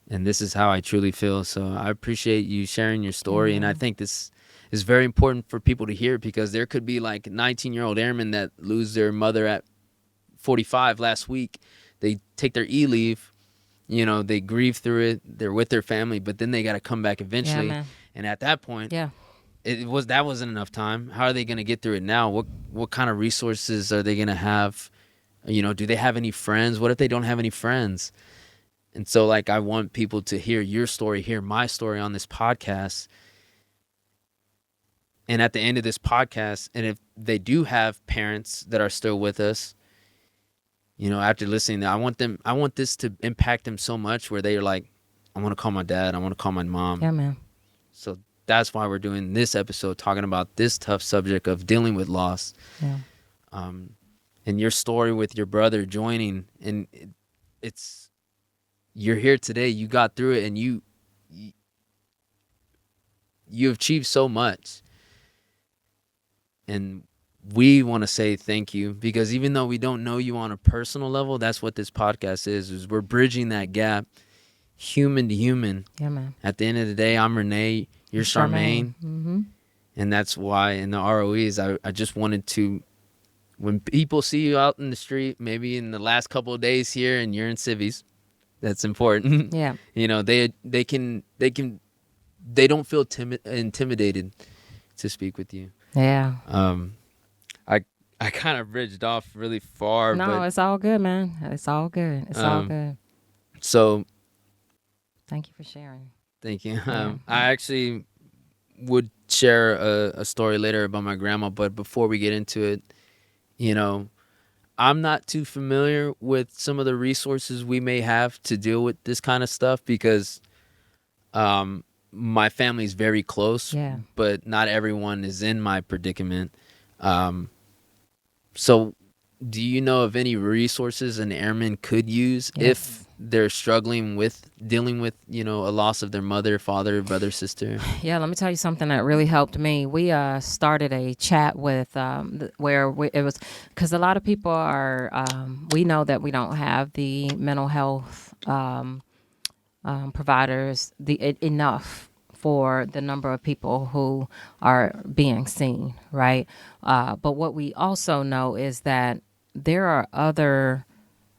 [SPEAKER 2] and this is how I truly feel. So I appreciate you sharing your story, and I think this is very important for people to hear, because there could be like 19-year-old airmen that lose their mother at 45 last week. They take their leave, they grieve through it, they're with their family, but then they got to come back eventually. And at that point, that wasn't enough time. How are they going to get through it now? What kind of resources are they going to have? Do they have any friends? What if they don't have any friends? And so, like, I want people to hear your story, hear my story on this podcast. And at the end of this podcast, and if they do have parents that are still with us, after listening, I want this to impact them so much where they are like, I want to call my dad, I want to call my mom.
[SPEAKER 3] Yeah, man.
[SPEAKER 2] So that's why we're doing this episode, talking about this tough subject of dealing with loss.
[SPEAKER 3] Yeah.
[SPEAKER 2] And your story with your brother joining, and you're here today, you got through it, and you achieved so much. And we want to say thank you, because even though we don't know you on a personal level, that's what this podcast is we're bridging that gap, human to human.
[SPEAKER 3] Yeah, man.
[SPEAKER 2] At the end of the day, I'm Renee, you're Charmaine.
[SPEAKER 3] Mm-hmm.
[SPEAKER 2] And that's why in the ROEs, I just wanted to, when people see you out in the street, maybe in the last couple of days here and you're in civvies, that's important.
[SPEAKER 3] Yeah.
[SPEAKER 2] They don't feel intimidated to speak with you.
[SPEAKER 3] Yeah.
[SPEAKER 2] I kind of bridged off really far.
[SPEAKER 3] No, it's all good, man. It's all good. It's all good.
[SPEAKER 2] So
[SPEAKER 3] thank you for sharing.
[SPEAKER 2] Thank you. I actually would share a story later about my grandma, but before we get into it, I'm not too familiar with some of the resources we may have to deal with this kind of stuff, because my family's very close, but not everyone is in my predicament. So do you know of any resources an airman could use if they're struggling with dealing with, a loss of their mother, father, brother, sister?
[SPEAKER 3] Yeah, let me tell you something that really helped me. We started a chat with it was because a lot of people are, we know that we don't have the mental health providers enough for the number of people who are being seen, right? But what we also know is that there are other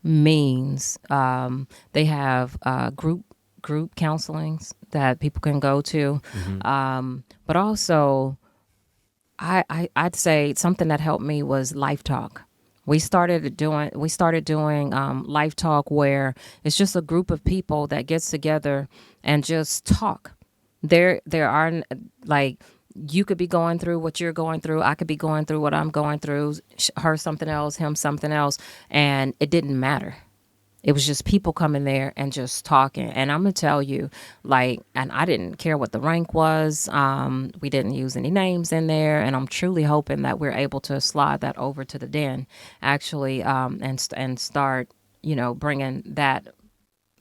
[SPEAKER 3] means. They have group counselings that people can go to, but also I'd say something that helped me was Life Talk. We started doing Life Talk, where it's just a group of people that gets together and just talk. There are, like, you could be going through what you're going through. I could be going through what I'm going through. Her something else, him something else, and it didn't matter. It was just people coming there and just talking. And I'm gonna tell you, and I didn't care what the rank was. We didn't use any names in there, and I'm truly hoping that we're able to slide that over to the den, actually, and start, bringing that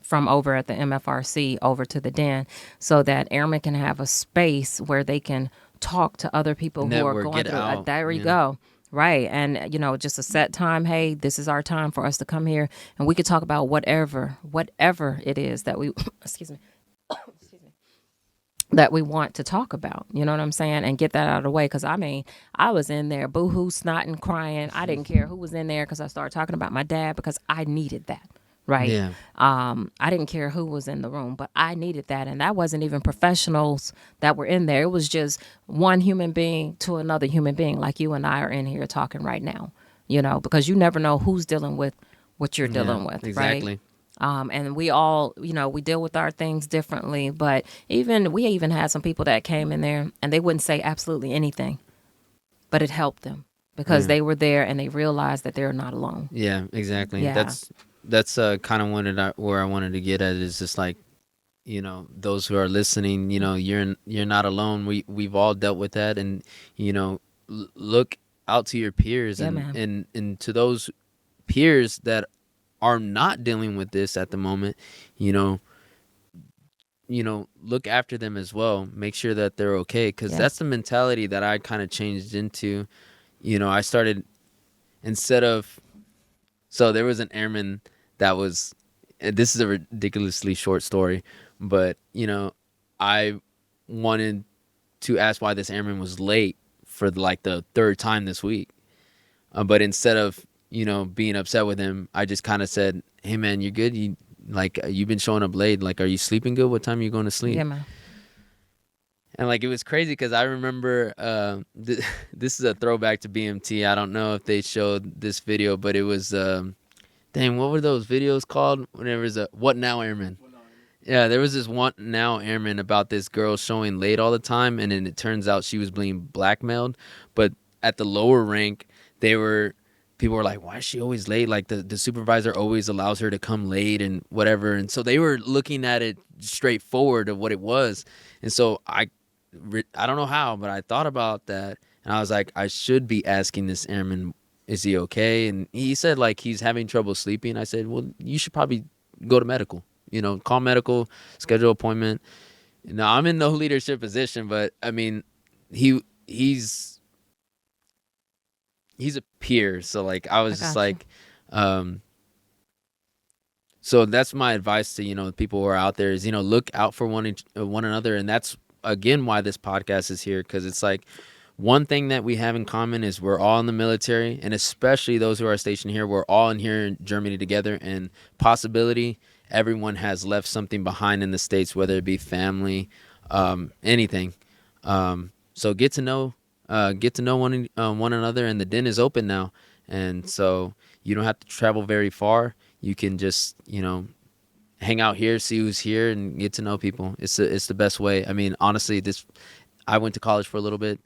[SPEAKER 3] from over at the MFRC over to the den, so that airmen can have a space where they can talk to other people who are going through. There you go. Right. And, just a set time. Hey, this is our time for us to come here, and we could talk about whatever it is that we, excuse me, that we want to talk about. You know what I'm saying? And get that out of the way. Because, I was in there boo-hoo, snotting, crying. I didn't care who was in there, because I started talking about my dad, because I needed that. right?
[SPEAKER 2] Yeah.
[SPEAKER 3] I didn't care who was in the room, but I needed that. And that wasn't even professionals that were in there. It was just one human being to another human being, like you and I are in here talking right now, because you never know who's dealing with what you're dealing with,
[SPEAKER 2] exactly.
[SPEAKER 3] right? And we all, we deal with our things differently, but we even had some people that came in there and they wouldn't say absolutely anything, but it helped them because they were there and they realized that they're not alone.
[SPEAKER 2] Yeah, exactly.
[SPEAKER 3] Yeah.
[SPEAKER 2] That's kind of where I wanted to get at, is just like, those who are listening, you're not alone. We've all dealt with that, and look out to your peers, and to those peers that are not dealing with this at the moment, look after them as well. Make sure that they're okay, because that's the mentality that I kind of changed into. I started, instead of, so there was an airman that was, this is a ridiculously short story, but I wanted to ask why this airman was late for like the third time this week. But instead of being upset with him, I just kind of said, "Hey man, you good? You've been showing up late. Like, are you sleeping good? What time are you going to sleep?"
[SPEAKER 3] Yeah, man.
[SPEAKER 2] And like, it was crazy because I remember this is a throwback to BMT. I don't know if they showed this video, but it was dang, what were those videos called? Whenever it was a What Now Airman. Yeah, there was this What Now Airman about this girl showing late all the time, and then it turns out she was being blackmailed. But at the lower rank, people were like, why is she always late? Like, the supervisor always allows her to come late and whatever. And so they were looking at it straightforward of what it was. And so I don't know how, but I thought about that, and I was like, I should be asking this airman, is he okay? And he said like he's having trouble sleeping. I said, well, you should probably go to medical. Call medical, schedule appointment. Now, I'm in no leadership position, but I mean, he's a peer. So like, I was just like, so that's my advice to, people who are out there is, look out for one another. And that's, again, why this podcast is here. 'Cause it's like, one thing that we have in common is we're all in the military, and especially those who are stationed here, we're all in here in Germany together, and possibility, everyone has left something behind in the States, whether it be family, anything. So get to know one another, and the den is open now. And so you don't have to travel very far. You can just, hang out here, see who's here, and get to know people. It's the best way. I mean, honestly, I went to college for a little bit.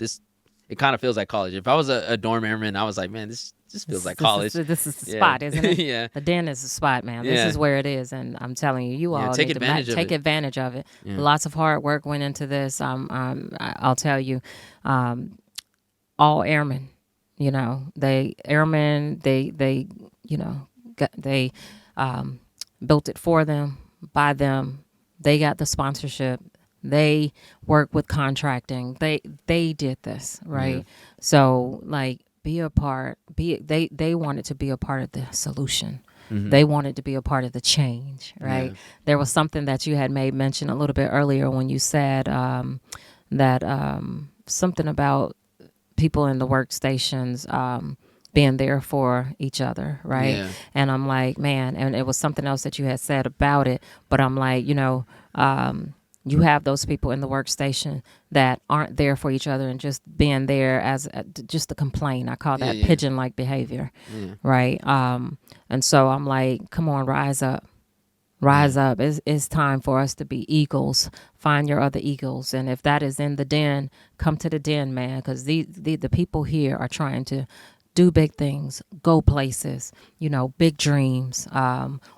[SPEAKER 2] It kind of feels like college. If I was a dorm airman, I was like, man, this just feels like college.
[SPEAKER 3] This is the spot, isn't it?
[SPEAKER 2] Yeah.
[SPEAKER 3] The den is the spot, man. This is where it is, and I'm telling you, you all
[SPEAKER 2] take
[SPEAKER 3] need
[SPEAKER 2] advantage
[SPEAKER 3] to
[SPEAKER 2] of
[SPEAKER 3] take
[SPEAKER 2] it.
[SPEAKER 3] advantage of it.
[SPEAKER 2] Yeah.
[SPEAKER 3] Lots of hard work went into this. I'll tell you, all airmen, they built it for them, by them. They got the sponsorship. They work with contracting. They did this, right?
[SPEAKER 2] Yeah.
[SPEAKER 3] So like, be a part. They wanted to be a part of the solution.
[SPEAKER 2] Mm-hmm.
[SPEAKER 3] They wanted to be a part of the change, right?
[SPEAKER 2] Yeah.
[SPEAKER 3] There was something that you had made mention a little bit earlier when you said that something about people in the workstations being there for each other, right?
[SPEAKER 2] Yeah.
[SPEAKER 3] And I'm like, man, and it was something else that you had said about it, but I'm like, you have those people in the workstation that aren't there for each other and just being there as just to complain. I call that pigeon-like behavior, right? And so I'm like, come on, rise up. Rise up. It's time for us to be eagles. Find your other eagles. And if that is in the den, come to the den, man, because the people here are trying to do big things, go places, big dreams,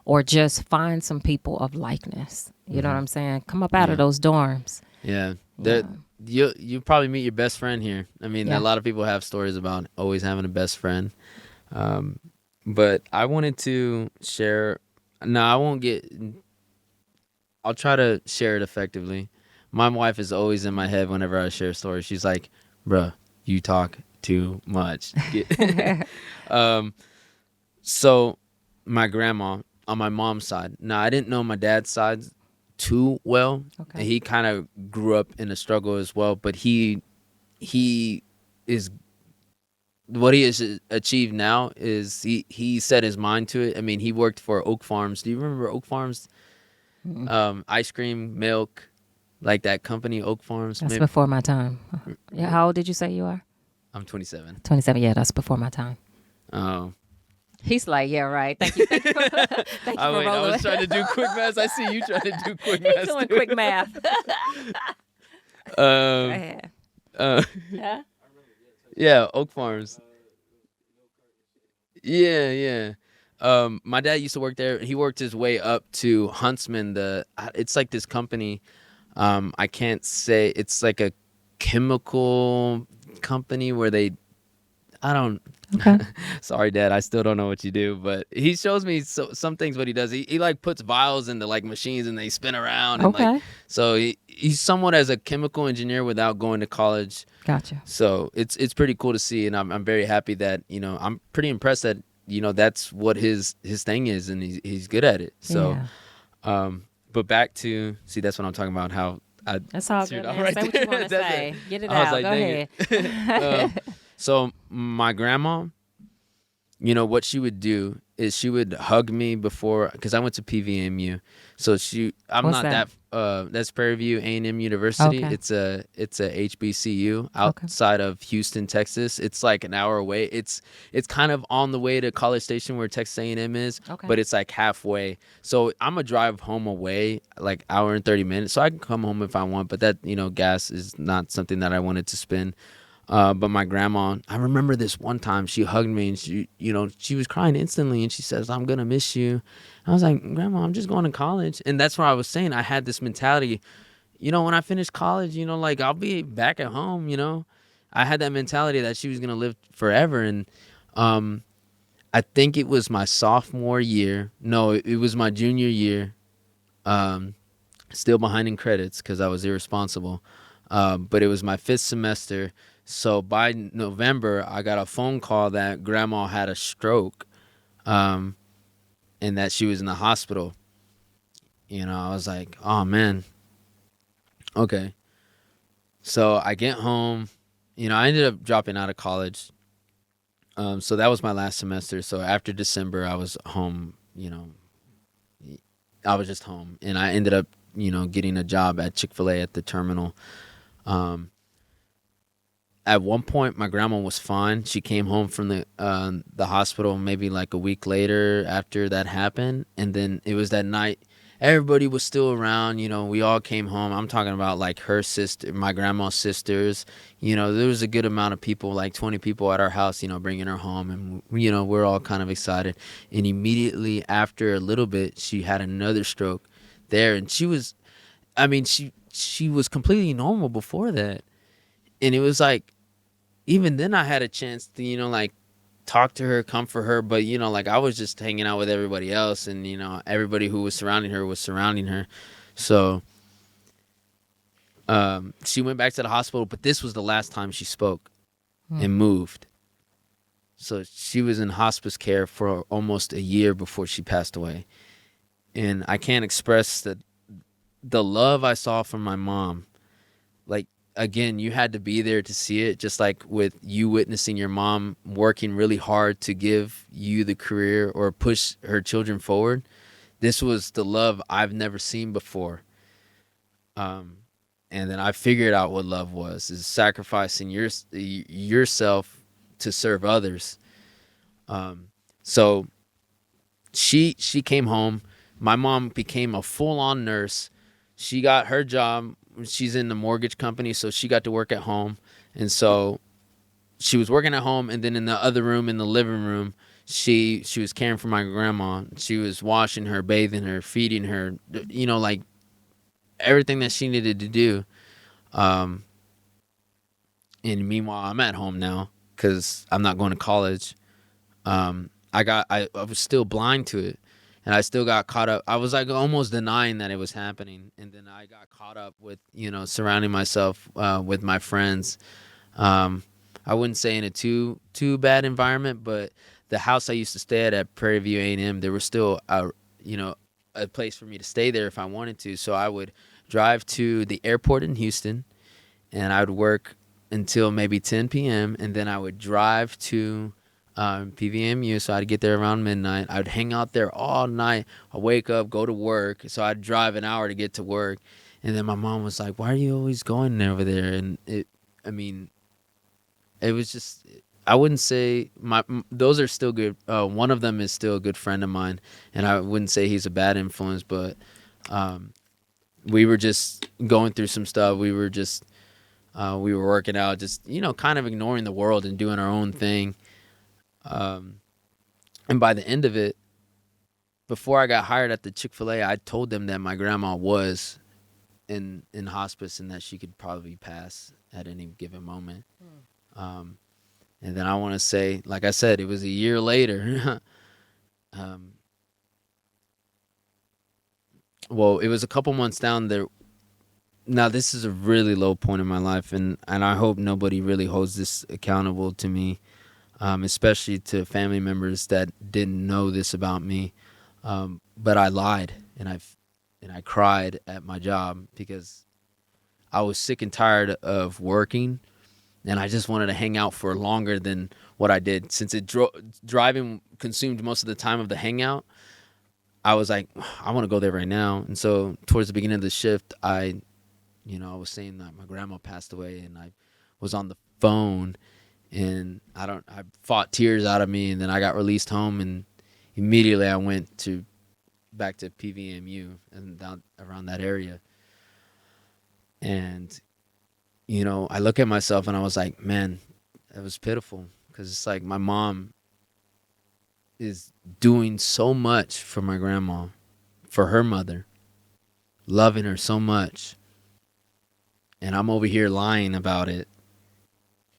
[SPEAKER 3] or just find some people of likeness. You know what I'm saying? Come up out of those dorms.
[SPEAKER 2] Yeah. You probably meet your best friend here. I mean, a lot of people have stories about always having a best friend. But I wanted to share. No, I'll try to share it effectively. My wife is always in my head whenever I share stories. She's like, bruh, you talk too much. So my grandma on my mom's side. Now, I didn't know my dad's side too well. Okay. He kind of grew up in a struggle as well, but he is what he has achieved now is he set his mind to it. I mean, he worked for Oak Farms. Do you remember Oak Farms? Ice cream, milk, like that company, Oak Farms.
[SPEAKER 3] That's before my time. Yeah, how old did you say you are?
[SPEAKER 2] I'm 27.
[SPEAKER 3] 27. Yeah, that's before my time.
[SPEAKER 2] Oh.
[SPEAKER 3] He's like, yeah, right. Thank you. Thank you for, thank you for rolling.
[SPEAKER 2] I was trying to do quick math. I see you trying to do quick math.
[SPEAKER 3] He's doing quick math. Go ahead. Yeah?
[SPEAKER 2] Yeah, Oak Farms. Yeah. My dad used to work there. He worked his way up to Huntsman. It's like this company. I can't say, it's like a chemical company where I don't.
[SPEAKER 3] Okay.
[SPEAKER 2] Sorry, Dad. I still don't know what you do, but he shows me some things. What he does, he like puts vials into like machines and they spin around. And,
[SPEAKER 3] Okay.
[SPEAKER 2] like, so he's somewhat as a chemical engineer without going to college.
[SPEAKER 3] Gotcha.
[SPEAKER 2] So it's pretty cool to see, and I'm very happy that I'm pretty impressed that that's what his thing is, and he's good at it. So,
[SPEAKER 3] Yeah.
[SPEAKER 2] But back to that's what I'm talking about. How
[SPEAKER 3] that's all good. Man.
[SPEAKER 2] Right
[SPEAKER 3] say what you want to say. Get it
[SPEAKER 2] I was
[SPEAKER 3] out.
[SPEAKER 2] like,
[SPEAKER 3] Go ahead.
[SPEAKER 2] So my grandma, what she would do is she would hug me before, because I went to PVMU. So I'm
[SPEAKER 3] What's
[SPEAKER 2] not
[SPEAKER 3] that?
[SPEAKER 2] that's Prairie View A&M University.
[SPEAKER 3] Okay.
[SPEAKER 2] It's a HBCU outside of Houston, Texas. It's like an hour away. It's kind of on the way to College Station where Texas A&M is,
[SPEAKER 3] Okay.
[SPEAKER 2] but it's like halfway. So I'm a drive home away like hour and 30 minutes. So I can come home if I want, but that gas is not something that I wanted to spend. But my grandma, I remember this one time she hugged me and she was crying instantly and she says, "I'm going to miss you." I was like, "Grandma, I'm just going to college." And that's where I was saying I had this mentality, when I finish college, like I'll be back at home, I had that mentality that she was going to live forever. And I think it was my sophomore year. No, it was my junior year. Still behind in credits because I was irresponsible. But it was my 5th semester. So by November, I got a phone call that grandma had a stroke, and that she was in the hospital. I was like, oh man. Okay. So I get home, I ended up dropping out of college. So that was my last semester. So after December, I was home, I was just home, and I ended up, getting a job at Chick-fil-A at the terminal. At one point, my grandma was fine. She came home from the hospital maybe like a week later after that happened. And then it was that night, everybody was still around. We all came home. I'm talking about like her sister, my grandma's sisters. There was a good amount of people, like 20 people at our house, bringing her home. And, we're all kind of excited. And immediately after a little bit, she had another stroke there. And she was completely normal before that. And it was like, even then I had a chance to, like talk to her, comfort her. But, like I was just hanging out with everybody else. And, everybody who was surrounding her was surrounding her. So she went back to the hospital. But this was the last time she spoke and moved. So she was in hospice care for almost a year before she passed away. And I can't express the love I saw from my mom. Like, again, you had to be there to see it, just like with you witnessing your mom working really hard to give you the career or push her children forward. This was the love I've never seen before. And then I figured out what love was, is sacrificing yourself to serve others. So she came home. My mom became a full-on nurse. She got her job. She's in the mortgage company, so she got to work at home. And so she was working at home, and then in the other room, in the living room, she was caring for my grandma. She was washing her, bathing her, feeding her, like everything that she needed to do. And meanwhile, I'm at home now because I'm not going to college. I was still blind to it. And I still got caught up. I was like almost denying that it was happening. And then I got caught up with, surrounding myself with my friends. I wouldn't say in a too bad environment, but the house I used to stay at Prairie View A&M, there was still a place for me to stay there if I wanted to. So I would drive to the airport in Houston, and I would work until maybe 10 p.m. and then I would drive to PVMU, so I'd get there around midnight. I'd hang out there all night. I'd wake up, go to work, so I'd drive an hour to get to work. And then my mom was like, "Why are you always going over there?" And it was just, I wouldn't say those are still good. One of them is still a good friend of mine, and I wouldn't say he's a bad influence, but we were just going through some stuff. We were working out, just, kind of ignoring the world and doing our own thing. And by the end of it, before I got hired at the Chick-fil-A, I told them that my grandma was in hospice and that she could probably pass at any given moment. And then I want to say, like I said, it was a year later. Well, it was a couple months down there. Now, this is a really low point in my life, and I hope nobody really holds this accountable to me, especially to family members that didn't know this about me. But I lied, and I cried at my job because I was sick and tired of working, and I just wanted to hang out for longer than what I did. Since driving consumed most of the time of the hangout, I was like, I want to go there right now. And so towards the beginning of the shift, I was saying that my grandma passed away, and I was on the phone, and I fought tears out of me, and then I got released home, and immediately I went back to PVMU and down around that area. And I look at myself and I was like, man, that was pitiful, because it's like my mom is doing so much for my grandma, for her mother, loving her so much. And I'm over here lying about it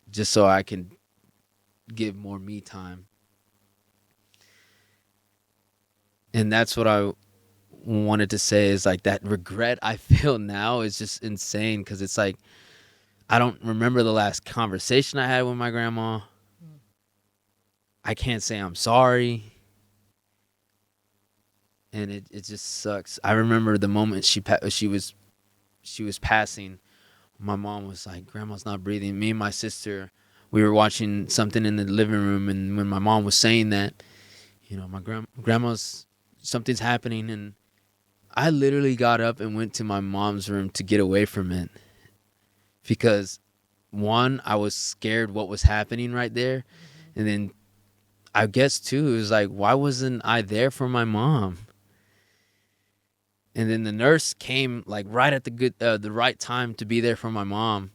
[SPEAKER 2] just so I can give more me time. And that's what I wanted to say, is like that regret I feel now is just insane, because it's like I don't remember the last conversation I had with my grandma. I can't say I'm sorry. And it just sucks. I remember the moment she was passing. My mom was like, "Grandma's not breathing." Me and my sister, we were watching something in the living room, and when my mom was saying that, my grandma's, something's happening, and I literally got up and went to my mom's room to get away from it, because one, I was scared what was happening right there, and then I guess two, it was like, why wasn't I there for my mom? And then the nurse came like right at the right time to be there for my mom.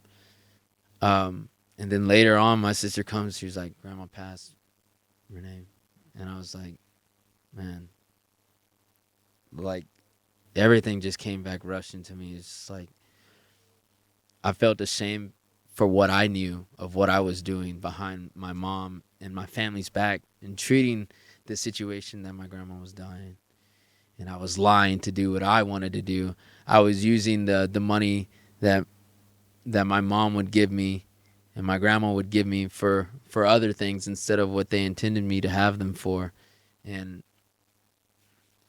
[SPEAKER 2] And then later on, my sister comes. She was like, "Grandma passed, Renee," and I was like, man, like everything just came back rushing to me. It's just like I felt ashamed for what I knew of what I was doing behind my mom and my family's back, and treating the situation that my grandma was dying. And I was lying to do what I wanted to do. I was using the money that my mom would give me and my grandma would give me for other things instead of what they intended me to have them for. And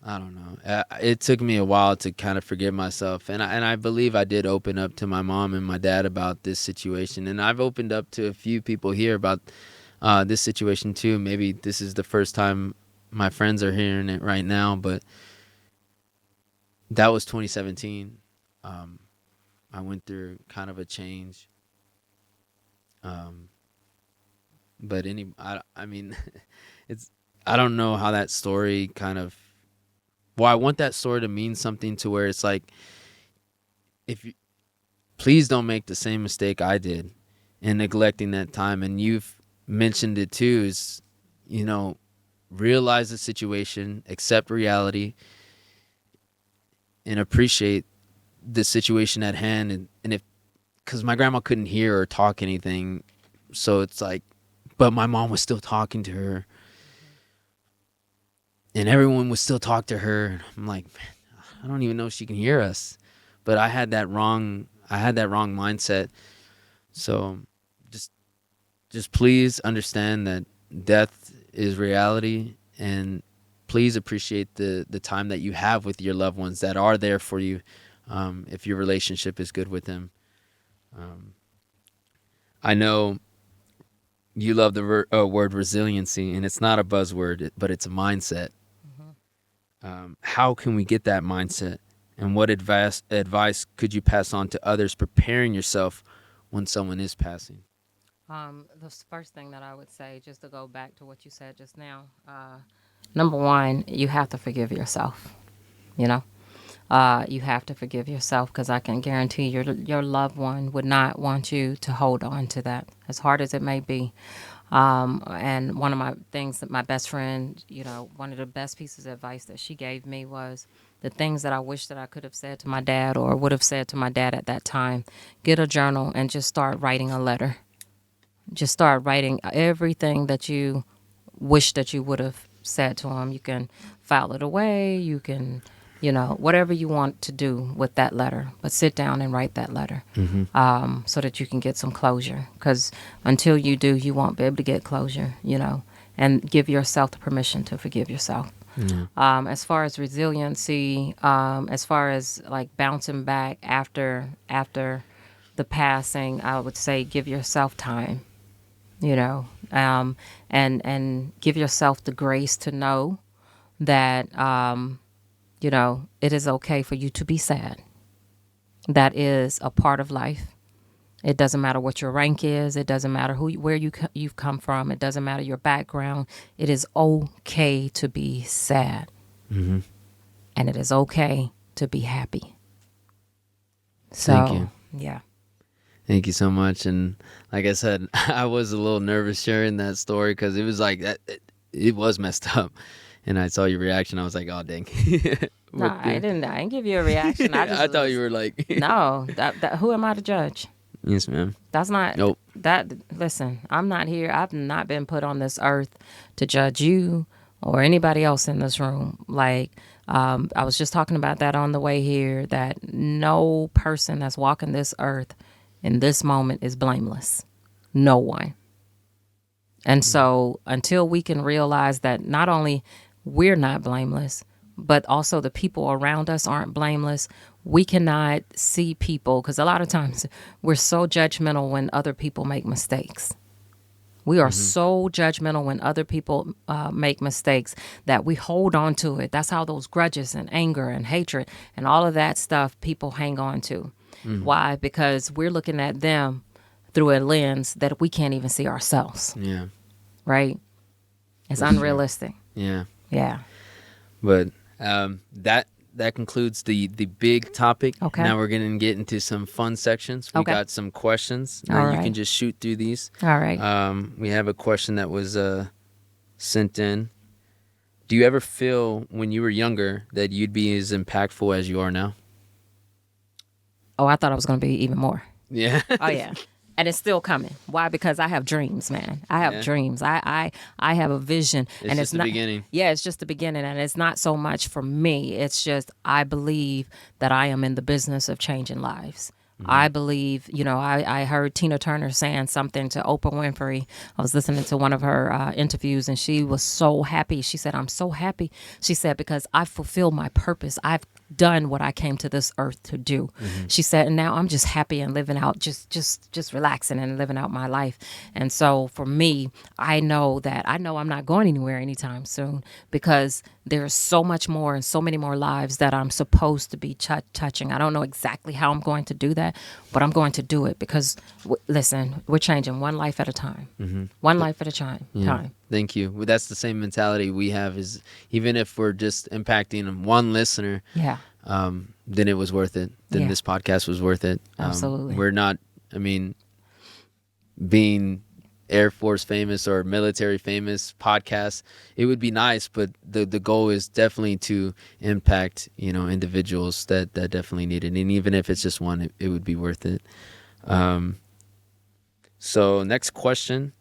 [SPEAKER 2] I don't know. It took me a while to kind of forgive myself. And I believe I did open up to my mom and my dad about this situation. And I've opened up to a few people here about this situation too. Maybe this is the first time my friends are hearing it right now, but that was 2017. I went through kind of a change. But I mean, I don't know how that story kind of, well, I want that story to mean something to where it's like, please don't make the same mistake I did in neglecting that time. And you've mentioned it too, is, realize the situation, accept reality, and appreciate the situation at hand. And if, because my grandma couldn't hear or talk anything, so it's like, but my mom was still talking to her, and everyone would still talk to her. I'm like, man, I don't even know if she can hear us. But I had that wrong mindset. So just please understand that death is reality, and please appreciate the time that you have with your loved ones that are there for you, if your relationship is good with them. I know you love the word resiliency, and it's not a buzzword, but it's a mindset. How can we get that mindset? And what advice could you pass on to others preparing yourself when someone is passing?
[SPEAKER 3] The first thing that I would say, just to go back to what you said just now, number one, you have to forgive yourself. You know, you have to forgive yourself, because I can guarantee your loved one would not want you to hold on to that, as hard as it may be. And one of my things that my best friend, one of the best pieces of advice that she gave me was the things that I wish that I could have said to my dad or would have said to my dad at that time. Get a journal and just start writing a letter. Just start writing everything that you wish that you would have said to him. You can file it away. You can, whatever you want to do with that letter. But sit down and write that letter so that you can get some closure. Because until you do, you won't be able to get closure, and give yourself the permission to forgive yourself. Mm-hmm. As far as resiliency, as far as like bouncing back after the passing, I would say give yourself time. And give yourself the grace to know that, it is okay for you to be sad. That is a part of life. It doesn't matter what your rank is. It doesn't matter where you've come from. It doesn't matter your background. It is okay to be sad. Mm-hmm. And it is okay to be happy. So,
[SPEAKER 2] thank you.
[SPEAKER 3] Yeah.
[SPEAKER 2] Thank you so much. And like I said, I was a little nervous sharing that story because it was like, it was messed up. And I saw your reaction. I was like, oh, dang.
[SPEAKER 3] No, I didn't give you a reaction.
[SPEAKER 2] I thought you were like.
[SPEAKER 3] No, who am I to judge?
[SPEAKER 2] Yes, ma'am.
[SPEAKER 3] That's not.
[SPEAKER 2] Nope.
[SPEAKER 3] Listen, I'm not here. I've not been put on this earth to judge you or anybody else in this room. Like, I was just talking about that on the way here, that no person that's walking this earth in this moment is blameless. No one. And so until we can realize that not only we're not blameless, but also the people around us aren't blameless, we cannot see people, because a lot of times we're so judgmental when other people make mistakes. We are so judgmental when other people make mistakes that we hold on to it. That's how those grudges and anger and hatred and all of that stuff people hang on to. Why? Because we're looking at them through a lens that we can't even see ourselves.
[SPEAKER 2] Yeah.
[SPEAKER 3] Right? It's
[SPEAKER 2] That's
[SPEAKER 3] unrealistic.
[SPEAKER 2] True. Yeah.
[SPEAKER 3] Yeah.
[SPEAKER 2] But that concludes the big topic.
[SPEAKER 3] Okay.
[SPEAKER 2] Now we're going to get into some fun sections. We got some questions. Now you can just shoot through these.
[SPEAKER 3] All right.
[SPEAKER 2] We have a question that was sent in. Do you ever feel when you were younger that you'd be as impactful as you are now?
[SPEAKER 3] Oh, I thought I was going to be even more.
[SPEAKER 2] Yeah.
[SPEAKER 3] Oh, yeah. And it's still coming. Why? Because I have dreams, man. I have dreams. I have a vision.
[SPEAKER 2] It's
[SPEAKER 3] and
[SPEAKER 2] just the beginning.
[SPEAKER 3] Yeah, it's just the beginning. And it's not so much for me. It's just I believe that I am in the business of changing lives. I believe, I heard Tina Turner saying something to Oprah Winfrey. I was listening to one of her interviews, and she was so happy. She said, I'm so happy. She said, because I fulfilled my purpose. I've done what I came to this earth to do. She said, and now I'm just happy and living out, just relaxing and living out my life. And so for me, I know I'm not going anywhere anytime soon, because there's so much more and so many more lives that I'm supposed to be touching. I don't know exactly how I'm going to do that, but I'm going to do it because, listen, we're changing one life at a time. One life at a time.
[SPEAKER 2] Thank you. Well, that's the same mentality we have, is even if we're just impacting one listener, then it was worth it. Then this podcast was worth it.
[SPEAKER 3] Absolutely.
[SPEAKER 2] We're not, being Air Force famous or military famous podcast, it would be nice, but the goal is definitely to impact, individuals that definitely need it. And even if it's just one, it would be worth it. So next question.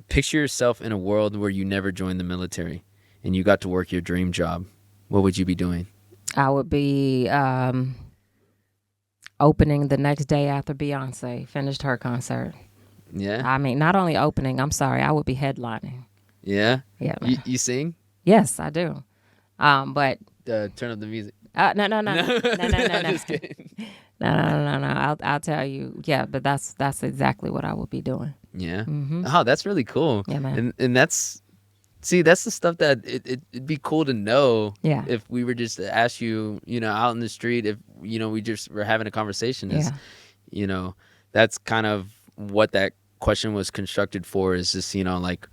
[SPEAKER 2] Picture yourself in a world where you never joined the military and you got to work your dream job. What would you be doing?
[SPEAKER 3] I would be opening the next day after Beyonce finished her concert.
[SPEAKER 2] Yeah.
[SPEAKER 3] Not only opening, I would be headlining.
[SPEAKER 2] Yeah?
[SPEAKER 3] Yeah.
[SPEAKER 2] You sing?
[SPEAKER 3] Yes, I do. But
[SPEAKER 2] turn up the music.
[SPEAKER 3] no.
[SPEAKER 2] Just kidding.
[SPEAKER 3] No. I'll tell you. Yeah, but that's exactly what I will be doing.
[SPEAKER 2] Yeah. Oh, that's really cool.
[SPEAKER 3] Yeah, man.
[SPEAKER 2] And that's that's the stuff that it'd be cool to know.
[SPEAKER 3] Yeah.
[SPEAKER 2] If we were just to ask you, out in the street, if we just were having a conversation, is that's kind of what that question was constructed for. Is just like,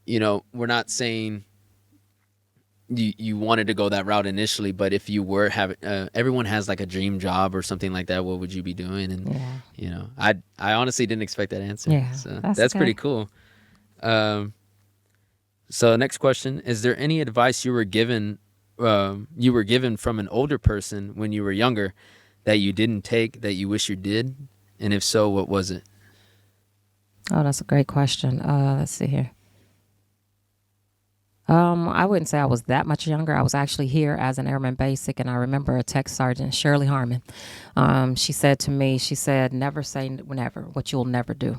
[SPEAKER 2] we're not saying you wanted to go that route initially, but if you were having, everyone has like a dream job or something like that, what would you be doing? And I honestly didn't expect that answer.
[SPEAKER 3] Yeah,
[SPEAKER 2] So
[SPEAKER 3] that's
[SPEAKER 2] that's
[SPEAKER 3] okay.
[SPEAKER 2] pretty cool. So next question: is there any advice you were given from an older person when you were younger that you didn't take that you wish you did? And if so, what was it?
[SPEAKER 3] Oh, that's a great question. Let's see here. I wouldn't say I was that much younger. I was actually here as an airman basic, and I remember a tech sergeant, Shirley Harmon. She said to me, never say never, what you'll never do.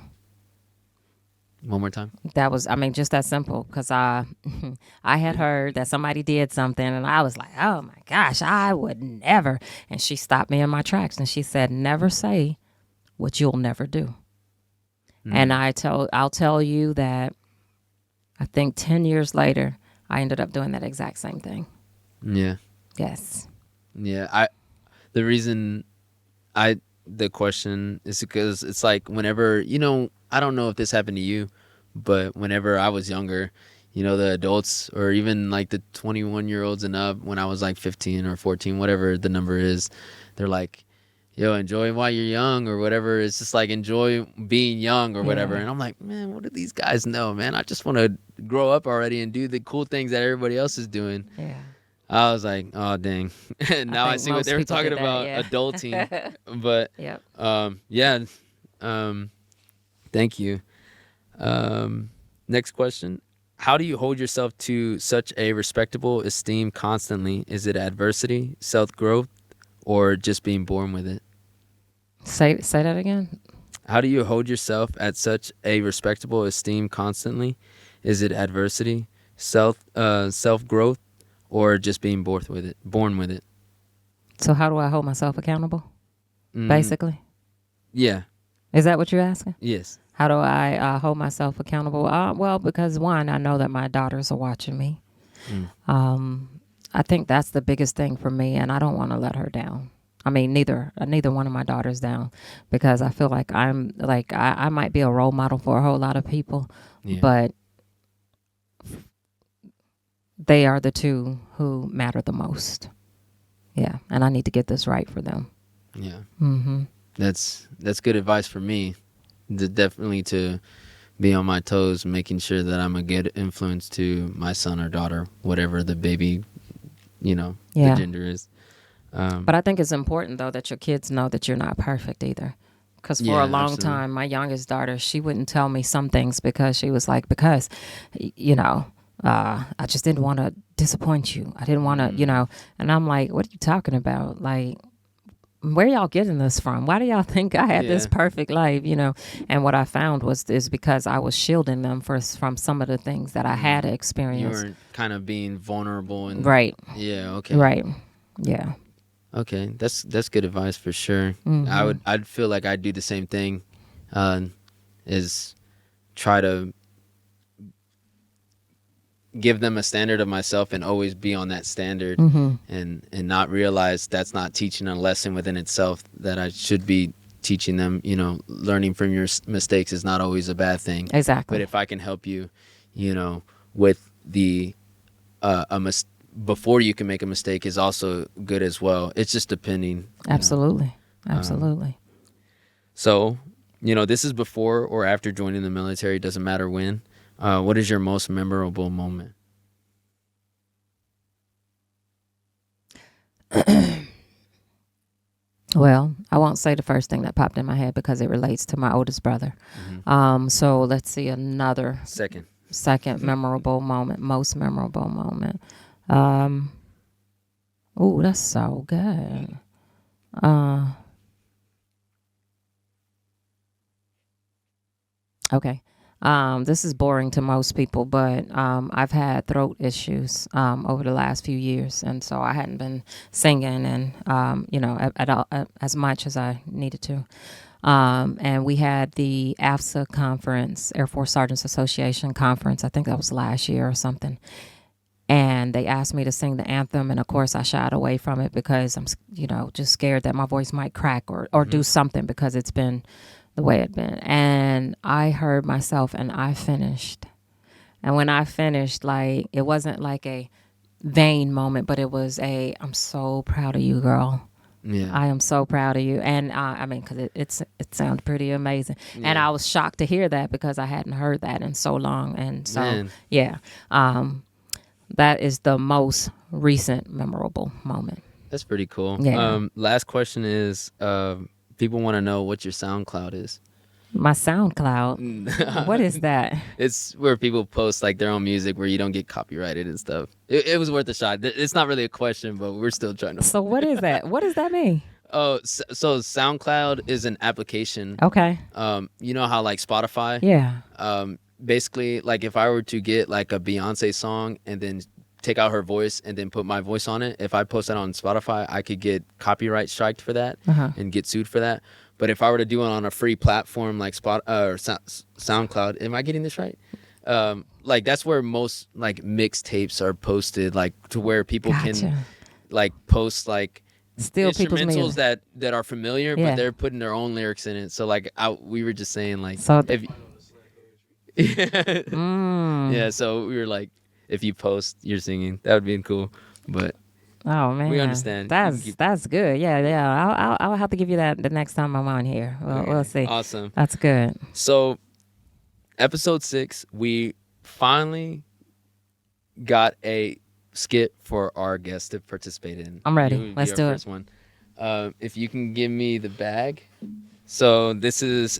[SPEAKER 2] One more time.
[SPEAKER 3] That was, just that simple, because I had heard that somebody did something, and I was like, oh my gosh, I would never. And she stopped me in my tracks, and she said, never say what you'll never do. And I'll tell you that I think 10 years later, I ended up doing that exact same thing.
[SPEAKER 2] Yeah.
[SPEAKER 3] Yes.
[SPEAKER 2] Yeah. The reason the question is because it's like whenever, I don't know if this happened to you, but whenever I was younger, the adults or even like the 21-year-olds and up, when I was like 15 or 14, whatever the number is, they're like, yo, enjoy while you're young or whatever. It's just like enjoy being young or whatever. And I'm like, man, what do these guys know, man? I just want to grow up already and do the cool things that everybody else is doing.
[SPEAKER 3] Yeah.
[SPEAKER 2] I was like, oh, dang. Now I see what they were talking about, adulting. But,
[SPEAKER 3] yep.
[SPEAKER 2] Thank you. Next question. How do you hold yourself to such a respectable esteem constantly? Is it adversity, self-growth, or just being born with it?
[SPEAKER 3] Say that again.
[SPEAKER 2] How do you hold yourself at such a respectable esteem constantly? Is it adversity, self-growth, or just being born with it?
[SPEAKER 3] So how do I hold myself accountable? Basically.
[SPEAKER 2] Yeah.
[SPEAKER 3] Is that what you're asking?
[SPEAKER 2] Yes.
[SPEAKER 3] How do I hold myself accountable? Well, because one, I know that my daughters are watching me. I think that's the biggest thing for me, and I don't want to let her down. Neither one of my daughters down, because I feel like I might be a role model for a whole lot of people, but they are the two who matter the most. Yeah, and I need to get this right for them.
[SPEAKER 2] Yeah.
[SPEAKER 3] Mm-hmm.
[SPEAKER 2] That's good advice for me. Definitely to be on my toes, making sure that I'm a good influence to my son or daughter, whatever the baby, the gender is.
[SPEAKER 3] But I think it's important, though, that your kids know that you're not perfect either. Because for a long time, my youngest daughter, she wouldn't tell me some things because she was like, I just didn't want to disappoint you. I didn't want to, and I'm like, what are you talking about? Like, where y'all getting this from? Why do y'all think I had this perfect life? And what I found is because I was shielding them from some of the things that I had experienced.
[SPEAKER 2] You were kind of being vulnerable and
[SPEAKER 3] right.
[SPEAKER 2] Yeah. Okay.
[SPEAKER 3] Right. Yeah.
[SPEAKER 2] Okay, that's good advice for sure. I'd feel like I'd do the same thing, is try to give them a standard of myself and always be on that standard, and not realize that's not teaching a lesson within itself, that I should be teaching them. Learning from your mistakes is not always a bad thing.
[SPEAKER 3] Exactly.
[SPEAKER 2] But if I can help you, with the before you can make a mistake is also good as well. It's just depending.
[SPEAKER 3] Absolutely. Absolutely.
[SPEAKER 2] So, this is before or after joining the military. Doesn't matter when. What is your most memorable moment?
[SPEAKER 3] Well, I won't say the first thing that popped in my head because it relates to my oldest brother. So let's see another second memorable moment, most memorable moment. Oh, that's so good. Okay. This is boring to most people, but I've had throat issues over the last few years, and so I hadn't been singing and at all, as much as I needed to. And we had the AFSA conference, Air Force Sergeants Association conference. I think that was last year or something. And they asked me to sing the anthem, and of course I shied away from it because I'm, just scared that my voice might crack or do something because it's been the way it's been. And I heard myself, and I finished. And when I finished, like, it wasn't like a vain moment, but it was I'm so proud of you, girl.
[SPEAKER 2] Yeah.
[SPEAKER 3] I am so proud of you. And because it sounded pretty amazing. Yeah. And I was shocked to hear that because I hadn't heard that in so long. And so, man. Yeah. That is the most recent memorable moment.
[SPEAKER 2] That's pretty cool.
[SPEAKER 3] Yeah.
[SPEAKER 2] Last question is, people want to know what your SoundCloud is.
[SPEAKER 3] My SoundCloud? What is that?
[SPEAKER 2] It's where people post like their own music where you don't get copyrighted and stuff. It was worth a shot. It's not really a question, but we're still trying to.
[SPEAKER 3] So what is that? What does that mean?
[SPEAKER 2] Oh, so SoundCloud is an application.
[SPEAKER 3] Okay.
[SPEAKER 2] You know how like Spotify?
[SPEAKER 3] Yeah.
[SPEAKER 2] Basically, like if I were to get like a Beyonce song and then take out her voice and then put my voice on it, if I post that on Spotify, I could get copyright striked for that and get sued for that. But if I were to do it on a free platform like SoundCloud, am I getting this right? Like that's where most like mixtapes are posted, like to where people can like post like
[SPEAKER 3] still
[SPEAKER 2] instrumentals that are familiar, but they're putting their own lyrics in it. So like we were just saying like,
[SPEAKER 3] so
[SPEAKER 2] yeah, so we were like, if you post you're singing, that would be cool. But
[SPEAKER 3] oh man,
[SPEAKER 2] we understand.
[SPEAKER 3] That's good. Yeah. I'll have to give you that the next time I'm on here. We'll see.
[SPEAKER 2] Awesome.
[SPEAKER 3] That's good.
[SPEAKER 2] So, episode 6, we finally got a skit for our guest to participate in.
[SPEAKER 3] I'm ready. Let's do it.
[SPEAKER 2] One. If you can give me the bag. So this is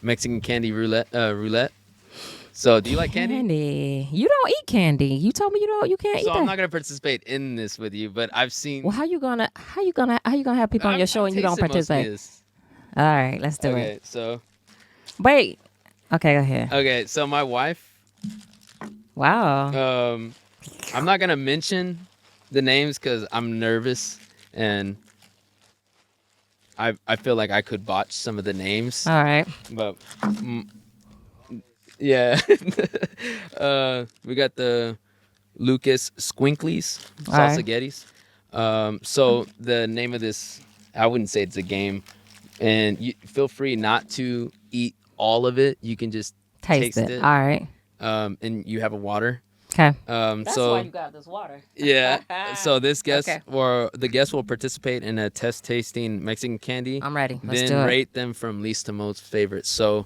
[SPEAKER 2] Mexican candy roulette. So do you like candy?
[SPEAKER 3] Candy. You don't eat candy. You told me you can't eat that.
[SPEAKER 2] So I'm not gonna participate in this with you, but I've seen.
[SPEAKER 3] Well, how you gonna have people on your show and you don't participate? All right, let's do it.
[SPEAKER 2] Okay, so.
[SPEAKER 3] Wait. Okay, go ahead.
[SPEAKER 2] Okay, so my wife.
[SPEAKER 3] Wow.
[SPEAKER 2] I'm not gonna mention the names because I'm nervous and I feel like I could botch some of the names.
[SPEAKER 3] All right.
[SPEAKER 2] But. Yeah. We got the Lucas Squinklies, Salsagettis. So the name of this, I wouldn't say it's a game. And you feel free not to eat all of it. You can just taste it.
[SPEAKER 3] All right.
[SPEAKER 2] And you have a water.
[SPEAKER 3] Okay.
[SPEAKER 2] That's
[SPEAKER 3] why you got this water.
[SPEAKER 2] Yeah. So this guest or the guest will participate in a test tasting Mexican candy.
[SPEAKER 3] I'm ready. Let's
[SPEAKER 2] then
[SPEAKER 3] do it.
[SPEAKER 2] Rate them from least to most favorite. So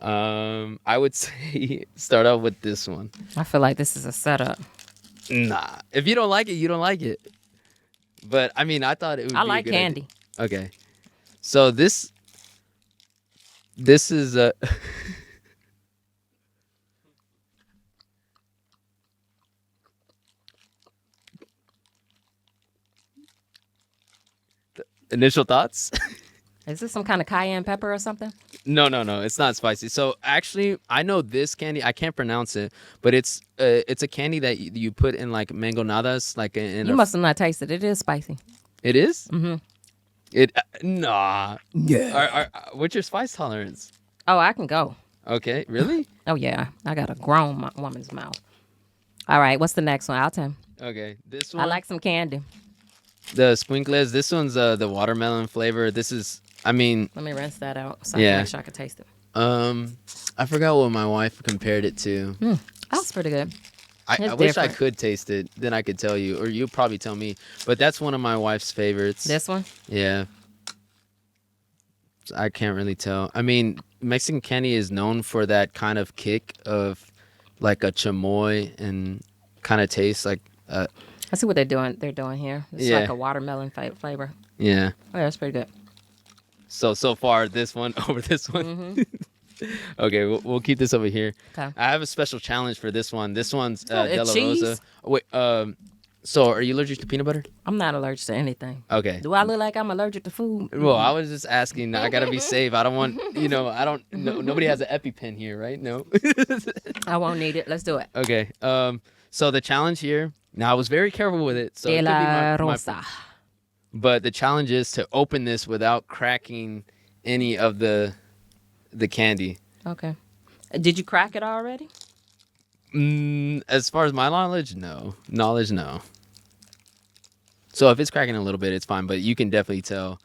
[SPEAKER 2] I would say start out with this one.
[SPEAKER 3] I feel like this is a setup.
[SPEAKER 2] Nah. If you don't like it, you don't like it. But I mean, I thought it would be
[SPEAKER 3] I like
[SPEAKER 2] a good
[SPEAKER 3] candy.
[SPEAKER 2] Idea. Okay. So this is a initial thoughts?
[SPEAKER 3] Is this some kind of cayenne pepper or something?
[SPEAKER 2] No. It's not spicy. So actually, I know this candy. I can't pronounce it, but it's a candy that you put in like mangonadas, like in.
[SPEAKER 3] You must have not tasted it. It is spicy.
[SPEAKER 2] It is?
[SPEAKER 3] Mm-hmm.
[SPEAKER 2] Nah. Yeah. What's your spice tolerance?
[SPEAKER 3] Oh, I can go.
[SPEAKER 2] Okay. Really?
[SPEAKER 3] Oh yeah, I got a grown woman's mouth. All right, what's the next one? I'll tell him.
[SPEAKER 2] Okay, this one.
[SPEAKER 3] I like some candy.
[SPEAKER 2] The Squinkles. This one's the watermelon flavor. This is. I mean,
[SPEAKER 3] let me rinse that out so I can make sure I can taste it.
[SPEAKER 2] I forgot what my wife compared it to.
[SPEAKER 3] That's pretty good.
[SPEAKER 2] I wish I could taste it. Then I could tell you, or you'll probably tell me. But that's one of my wife's favorites.
[SPEAKER 3] This one?
[SPEAKER 2] Yeah. I can't really tell. I mean, Mexican candy is known for that kind of kick of like a chamoy and kind of taste like. I
[SPEAKER 3] see what they're doing. They're doing here. It's like a watermelon flavor.
[SPEAKER 2] Yeah.
[SPEAKER 3] Oh, yeah, that's pretty good.
[SPEAKER 2] So far, this one over this one. Mm-hmm. Okay, we'll keep this over here.
[SPEAKER 3] Okay.
[SPEAKER 2] I have a special challenge for this one. This one's De La
[SPEAKER 3] cheese?
[SPEAKER 2] Rosa. Wait, So, are you allergic to peanut butter?
[SPEAKER 3] I'm not allergic to anything.
[SPEAKER 2] Okay.
[SPEAKER 3] Do I look like I'm allergic to food?
[SPEAKER 2] Well, I was just asking. I gotta be safe. I don't want, I don't. No, nobody has an EpiPen here, right? No.
[SPEAKER 3] I won't need it. Let's do it.
[SPEAKER 2] Okay. So the challenge here. Now I was very careful with it. So
[SPEAKER 3] De
[SPEAKER 2] it could
[SPEAKER 3] la
[SPEAKER 2] be
[SPEAKER 3] Rosa.
[SPEAKER 2] but the challenge is to open this without cracking any of the candy.
[SPEAKER 3] Okay. Did you crack it already?
[SPEAKER 2] As far as my knowledge, no. No. So if it's cracking a little bit, it's fine. But you can definitely tell.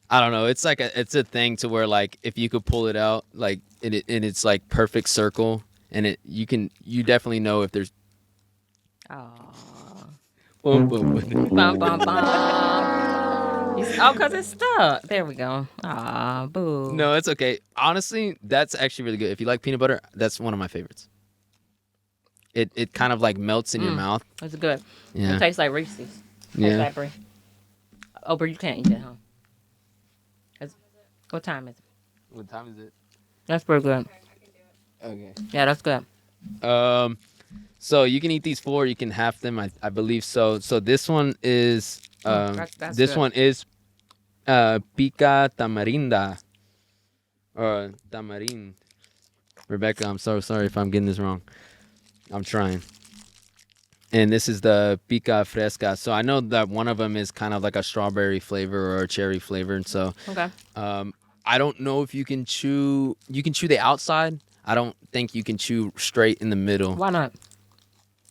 [SPEAKER 2] I don't know. It's a thing to where like if you could pull it out like and it's like perfect circle and you definitely know if there's.
[SPEAKER 3] Oh.
[SPEAKER 2] Boom, boom, boom.
[SPEAKER 3] Bum, bum, bum. Because it's stuck. There we go. Ah, boo.
[SPEAKER 2] No, it's okay. Honestly, that's actually really good. If you like peanut butter, that's one of my favorites. It kind of like melts in your mouth.
[SPEAKER 3] It's good.
[SPEAKER 2] Yeah.
[SPEAKER 3] It tastes like Reese's.
[SPEAKER 2] Yeah.
[SPEAKER 3] Like Brie. Oh, but you can't eat that, huh? What time is it?
[SPEAKER 2] What time is it?
[SPEAKER 3] That's pretty good.
[SPEAKER 2] Okay.
[SPEAKER 3] Yeah, that's good.
[SPEAKER 2] So you can eat these 4. You can half them. I believe so. So this one is
[SPEAKER 3] That's
[SPEAKER 2] this
[SPEAKER 3] good.
[SPEAKER 2] one is pica tamarinda or tamarin. Rebecca, I'm so sorry if I'm getting this wrong. I'm trying. And this is the pica fresca. So I know that one of them is kind of like a strawberry flavor or a cherry flavor. And so
[SPEAKER 3] Okay.
[SPEAKER 2] I don't know if you can chew the outside. I don't think you can chew straight in the middle.
[SPEAKER 3] Why not?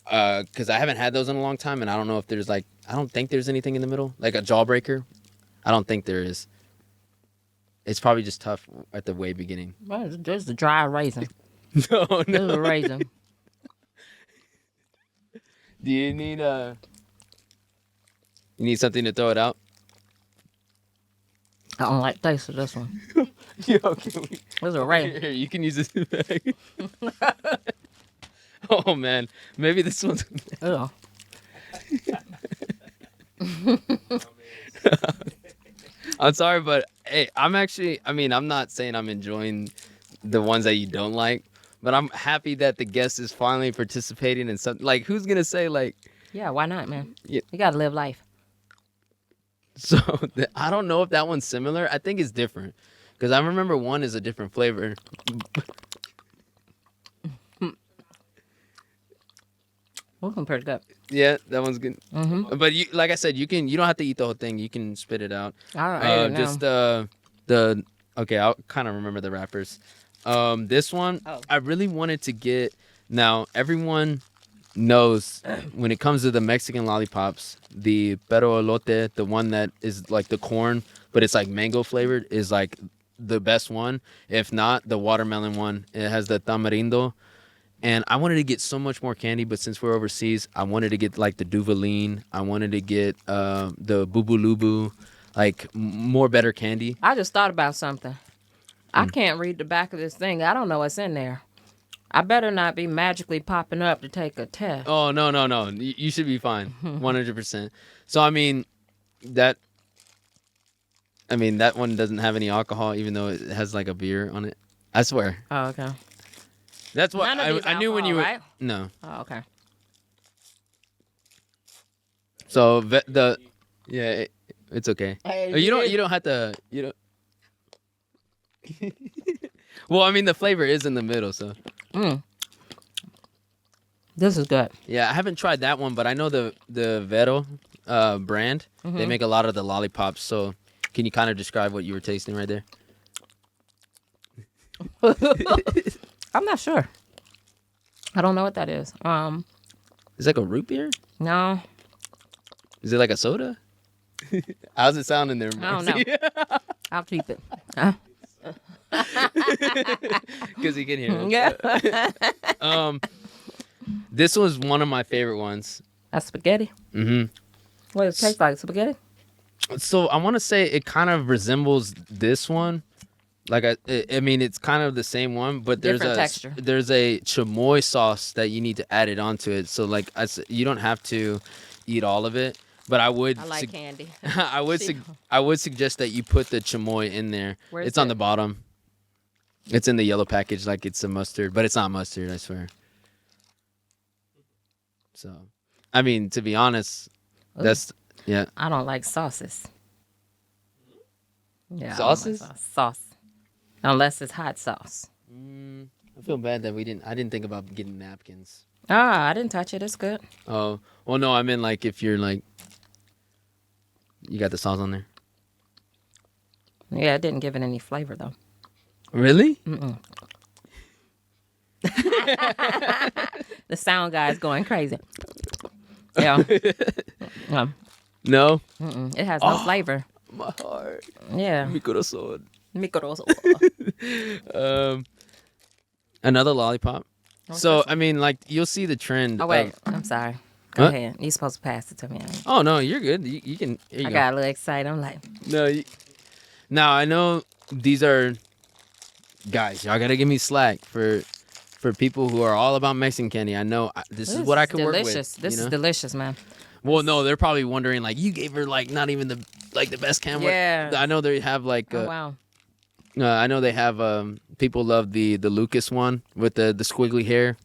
[SPEAKER 2] Because I haven't had those in a long time, and I don't know if there's I don't think there's anything in the middle, like a jawbreaker. I don't think there is. It's probably just tough at the way beginning.
[SPEAKER 3] Well, it's just a dry raisin.
[SPEAKER 2] No.
[SPEAKER 3] This is a raisin.
[SPEAKER 2] Do you need You need something to throw it out?
[SPEAKER 3] I don't like the taste of this one.
[SPEAKER 2] Yeah, okay.
[SPEAKER 3] This is a raisin.
[SPEAKER 2] Here, you can use this bag. Oh man, maybe this one's.
[SPEAKER 3] Ugh.
[SPEAKER 2] I'm sorry, but hey, I'm not saying I'm enjoying the ones that you don't like, but I'm happy that the guest is finally participating in something. Like, who's gonna say like?
[SPEAKER 3] Yeah, why not, man?
[SPEAKER 2] Yeah.
[SPEAKER 3] You gotta live life.
[SPEAKER 2] So I don't know if that one's similar. I think it's different because I remember one is a different flavor.
[SPEAKER 3] Looking pretty good.
[SPEAKER 2] Yeah, that one's good.
[SPEAKER 3] Mm-hmm.
[SPEAKER 2] But you, like I said, you don't have to eat the whole thing. You can spit it out.
[SPEAKER 3] All right.
[SPEAKER 2] Just okay. I'll kind of remember the wrappers. This one I really wanted to get. Now everyone knows when it comes to the Mexican lollipops, the pero elote, the one that is like the corn, but it's like mango flavored, is like the best one. If not, the watermelon one. It has the tamarindo. And I wanted to get so much more candy, but since we're overseas, I wanted to get like the Duvaline. I wanted to get the Bubulubu, like more better candy.
[SPEAKER 3] I just thought about something. I can't read the back of this thing. I don't know what's in there. I better not be magically popping up to take a test.
[SPEAKER 2] Oh, no. You should be fine. 100%. So, that one doesn't have any alcohol, even though it has like a beer on it. I swear.
[SPEAKER 3] Oh, okay.
[SPEAKER 2] That's what
[SPEAKER 3] None of these
[SPEAKER 2] I knew when you were.
[SPEAKER 3] alcohol, right?
[SPEAKER 2] No.
[SPEAKER 3] Oh, okay.
[SPEAKER 2] So it's okay.
[SPEAKER 3] Hey,
[SPEAKER 2] You don't have to. You don't. Well, the flavor is in the middle, so.
[SPEAKER 3] This is good.
[SPEAKER 2] Yeah, I haven't tried that one, but I know the Vero brand. They make a lot of the lollipops. So, can you kind of describe what you were tasting right there?
[SPEAKER 3] I'm not sure. I don't know what that is.
[SPEAKER 2] It's like a root beer.
[SPEAKER 3] No.
[SPEAKER 2] Is it like a soda? How's it sound in there?
[SPEAKER 3] I don't know. I'll keep it. Huh?
[SPEAKER 2] Because you can hear it.
[SPEAKER 3] Yeah.
[SPEAKER 2] This was one of my favorite ones.
[SPEAKER 3] That's spaghetti.
[SPEAKER 2] Mm-hmm.
[SPEAKER 3] What does it taste like? Spaghetti?
[SPEAKER 2] So I want to say it kind of resembles this one. Like it's kind of the same one, but there's
[SPEAKER 3] Different texture.
[SPEAKER 2] There's a chamoy sauce that you need to add it onto it. So like you don't have to eat all of it, but I would.
[SPEAKER 3] I like candy.
[SPEAKER 2] I would suggest that you put the chamoy in there.
[SPEAKER 3] Where's
[SPEAKER 2] it's on
[SPEAKER 3] it?
[SPEAKER 2] the bottom. It's in the yellow package, like it's a mustard, but it's not mustard, I swear. So, I mean, to be honest, that's yeah.
[SPEAKER 3] I don't like sauces. Yeah,
[SPEAKER 2] Sauces?
[SPEAKER 3] I don't like sauce. Unless it's hot sauce.
[SPEAKER 2] I feel bad that I didn't think about getting napkins.
[SPEAKER 3] Ah, I didn't touch it. It's good.
[SPEAKER 2] Oh, well, no, I meant like if you're like, you got the sauce on there.
[SPEAKER 3] Yeah, it didn't give it any flavor though.
[SPEAKER 2] Really?
[SPEAKER 3] Mm-mm. The sound guy's going crazy. Yeah.
[SPEAKER 2] No.
[SPEAKER 3] It has no flavor.
[SPEAKER 2] My heart.
[SPEAKER 3] Yeah.
[SPEAKER 2] Mi corazón.
[SPEAKER 3] Mi corazón.
[SPEAKER 2] Another lollipop.
[SPEAKER 3] What's
[SPEAKER 2] So
[SPEAKER 3] this
[SPEAKER 2] I mean, like you'll see the trend.
[SPEAKER 3] Oh wait,
[SPEAKER 2] of,
[SPEAKER 3] I'm sorry. Go
[SPEAKER 2] Huh?
[SPEAKER 3] ahead. You're supposed to pass it to me.
[SPEAKER 2] Oh no, you're good. You can. Here you
[SPEAKER 3] I
[SPEAKER 2] go.
[SPEAKER 3] got a little excited. I'm like,
[SPEAKER 2] No. Now I know these are guys. Y'all gotta give me slack for people who are all about Mexican candy. I know this is what I could work with.
[SPEAKER 3] delicious. This
[SPEAKER 2] you
[SPEAKER 3] is
[SPEAKER 2] know?
[SPEAKER 3] delicious, man.
[SPEAKER 2] Well, no, they're probably wondering like you gave her like not even the best candy.
[SPEAKER 3] Yeah.
[SPEAKER 2] I know they have like.
[SPEAKER 3] Oh wow.
[SPEAKER 2] I know they have. People love the Lucas one with the squiggly hair.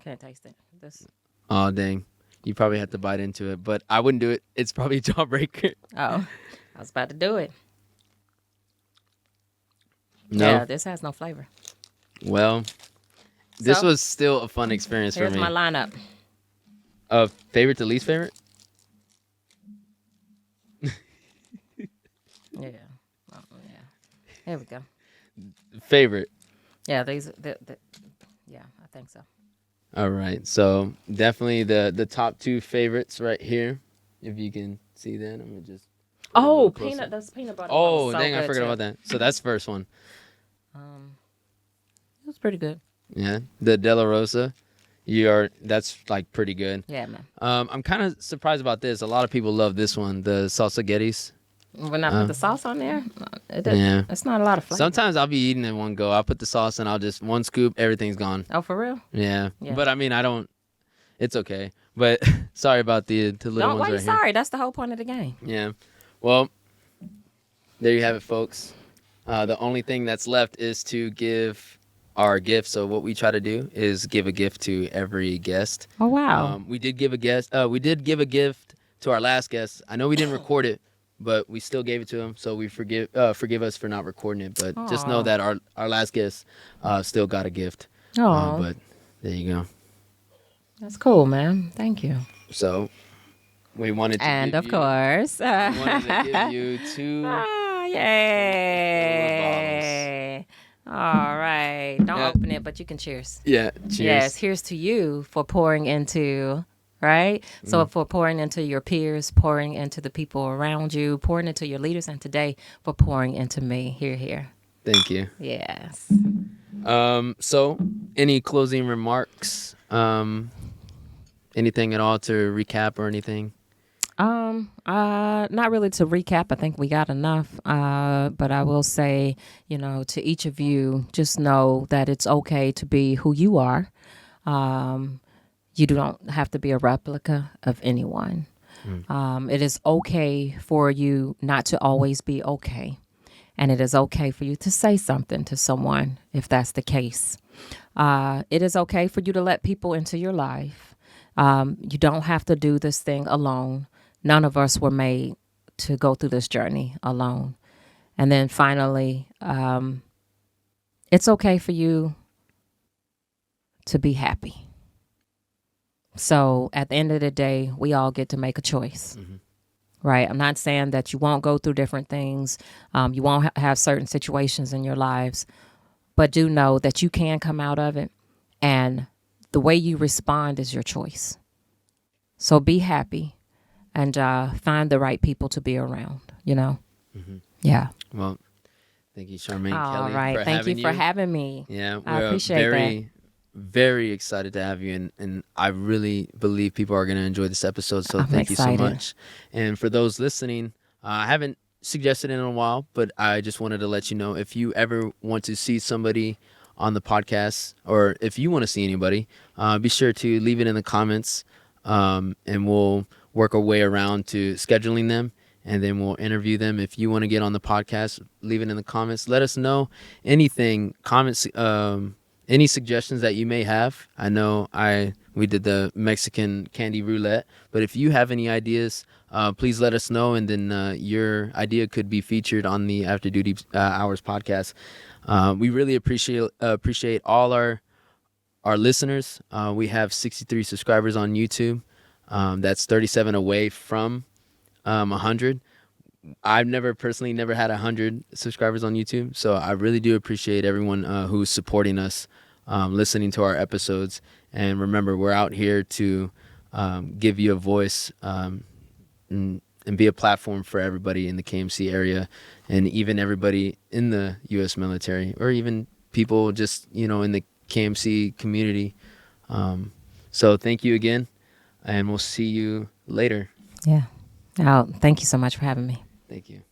[SPEAKER 3] Can't taste it. This.
[SPEAKER 2] Oh dang! You probably have to bite into it, but I wouldn't do it. It's probably a jawbreaker.
[SPEAKER 3] Oh, I was about to do it.
[SPEAKER 2] No.
[SPEAKER 3] Yeah, this has no flavor.
[SPEAKER 2] Well, this
[SPEAKER 3] So,
[SPEAKER 2] was still a fun experience for
[SPEAKER 3] Here's
[SPEAKER 2] me.
[SPEAKER 3] my lineup.
[SPEAKER 2] Favorite to least favorite?
[SPEAKER 3] Yeah. Oh, yeah. Here we go.
[SPEAKER 2] Favorite.
[SPEAKER 3] Yeah, these. Yeah, I think so.
[SPEAKER 2] All right. So definitely the top two favorites right here. If you can see that, I'm gonna just. put it a
[SPEAKER 3] Oh,
[SPEAKER 2] little closer.
[SPEAKER 3] peanut. That's peanut butter.
[SPEAKER 2] Oh,
[SPEAKER 3] was so
[SPEAKER 2] dang! I
[SPEAKER 3] good,
[SPEAKER 2] forgot
[SPEAKER 3] too.
[SPEAKER 2] about that. So that's the first one.
[SPEAKER 3] It was pretty good.
[SPEAKER 2] Yeah, the De La Rosa. That's like pretty good.
[SPEAKER 3] Yeah, man.
[SPEAKER 2] I'm kind of surprised about this. A lot of people love this one, the salsa Geddes.
[SPEAKER 3] When I put the sauce on there,
[SPEAKER 2] Yeah.
[SPEAKER 3] it's not a lot of flavor.
[SPEAKER 2] Sometimes I'll be eating in one go. I'll put the sauce and I'll just one scoop, everything's gone.
[SPEAKER 3] Oh, for real?
[SPEAKER 2] Yeah.
[SPEAKER 3] Yeah.
[SPEAKER 2] But I mean, I don't. It's okay. But sorry about the little
[SPEAKER 3] Don't.
[SPEAKER 2] ones
[SPEAKER 3] Why you
[SPEAKER 2] right here.
[SPEAKER 3] sorry? That's the whole point of the game.
[SPEAKER 2] Yeah. Well, there you have it, folks. The only thing that's left is to give our gift. So what we try to do is give a gift to every guest.
[SPEAKER 3] Oh wow.
[SPEAKER 2] We did give a gift to our last guest. I know we didn't record it, but we still gave it to him. So we forgive us for not recording it. But just know
[SPEAKER 3] Aw.
[SPEAKER 2] that our last guest still got a gift.
[SPEAKER 3] Oh,
[SPEAKER 2] But there you go.
[SPEAKER 3] that's cool, man. Thank you.
[SPEAKER 2] So we wanted to
[SPEAKER 3] And
[SPEAKER 2] give
[SPEAKER 3] of
[SPEAKER 2] you,
[SPEAKER 3] course,
[SPEAKER 2] we wanted to give you two.
[SPEAKER 3] Ah, yay! All right. Don't
[SPEAKER 2] Yeah.
[SPEAKER 3] open it, but you can cheers.
[SPEAKER 2] Yeah. Cheers.
[SPEAKER 3] Yes. Here's to you for pouring into. Right? So for pouring into your peers, pouring into the people around you, pouring into your leaders, and today for pouring into me. Here.
[SPEAKER 2] Thank you.
[SPEAKER 3] Yes.
[SPEAKER 2] So any closing remarks? Anything at all to recap or anything?
[SPEAKER 3] Not really to recap. I think we got enough. But I will say, to each of you, just know that it's okay to be who you are. You don't have to be a replica of anyone. It is okay for you not to always be okay. And it is okay for you to say something to someone if that's the case. It is okay for you to let people into your life. You don't have to do this thing alone. None of us were made to go through this journey alone. And then finally, it's okay for you to be happy. So at the end of the day, we all get to make a choice. Right? I'm not saying that you won't go through different things. You won't have certain situations in your lives. But do know that you can come out of it. And the way you respond is your choice. So be happy and find the right people to be around, Yeah.
[SPEAKER 2] Well, thank you, Charmaine
[SPEAKER 3] All
[SPEAKER 2] Kelly,
[SPEAKER 3] right.
[SPEAKER 2] for
[SPEAKER 3] Thank
[SPEAKER 2] having
[SPEAKER 3] you for having me.
[SPEAKER 2] Yeah,
[SPEAKER 3] I
[SPEAKER 2] we're
[SPEAKER 3] appreciate
[SPEAKER 2] very, very excited to have you, and I really believe people are going to enjoy this episode. So
[SPEAKER 3] I'm
[SPEAKER 2] thank
[SPEAKER 3] excited.
[SPEAKER 2] you so much. And for those listening, I haven't suggested it in a while, but I just wanted to let you know if you ever want to see somebody on the podcast, or if you want to see anybody, be sure to leave it in the comments, and we'll work our way around to scheduling them. And then we'll interview them. If you want to get on the podcast, leave it in the comments. Let us know anything, comments, any suggestions that you may have. I know we did the Mexican candy roulette, but if you have any ideas, please let us know, and then your idea could be featured on the After Duty Hours podcast. We really appreciate all our listeners. We have 63 subscribers on YouTube. That's 37 away from 100. I've personally never had 100 subscribers on YouTube, so I really do appreciate everyone who's supporting us, listening to our episodes. And remember, we're out here to give you a voice and be a platform for everybody in the KMC area, and even everybody in the U.S. military, or even people just in the KMC community. So thank you again, and we'll see you later.
[SPEAKER 3] Yeah. Thank you so much for having me.
[SPEAKER 2] Thank you.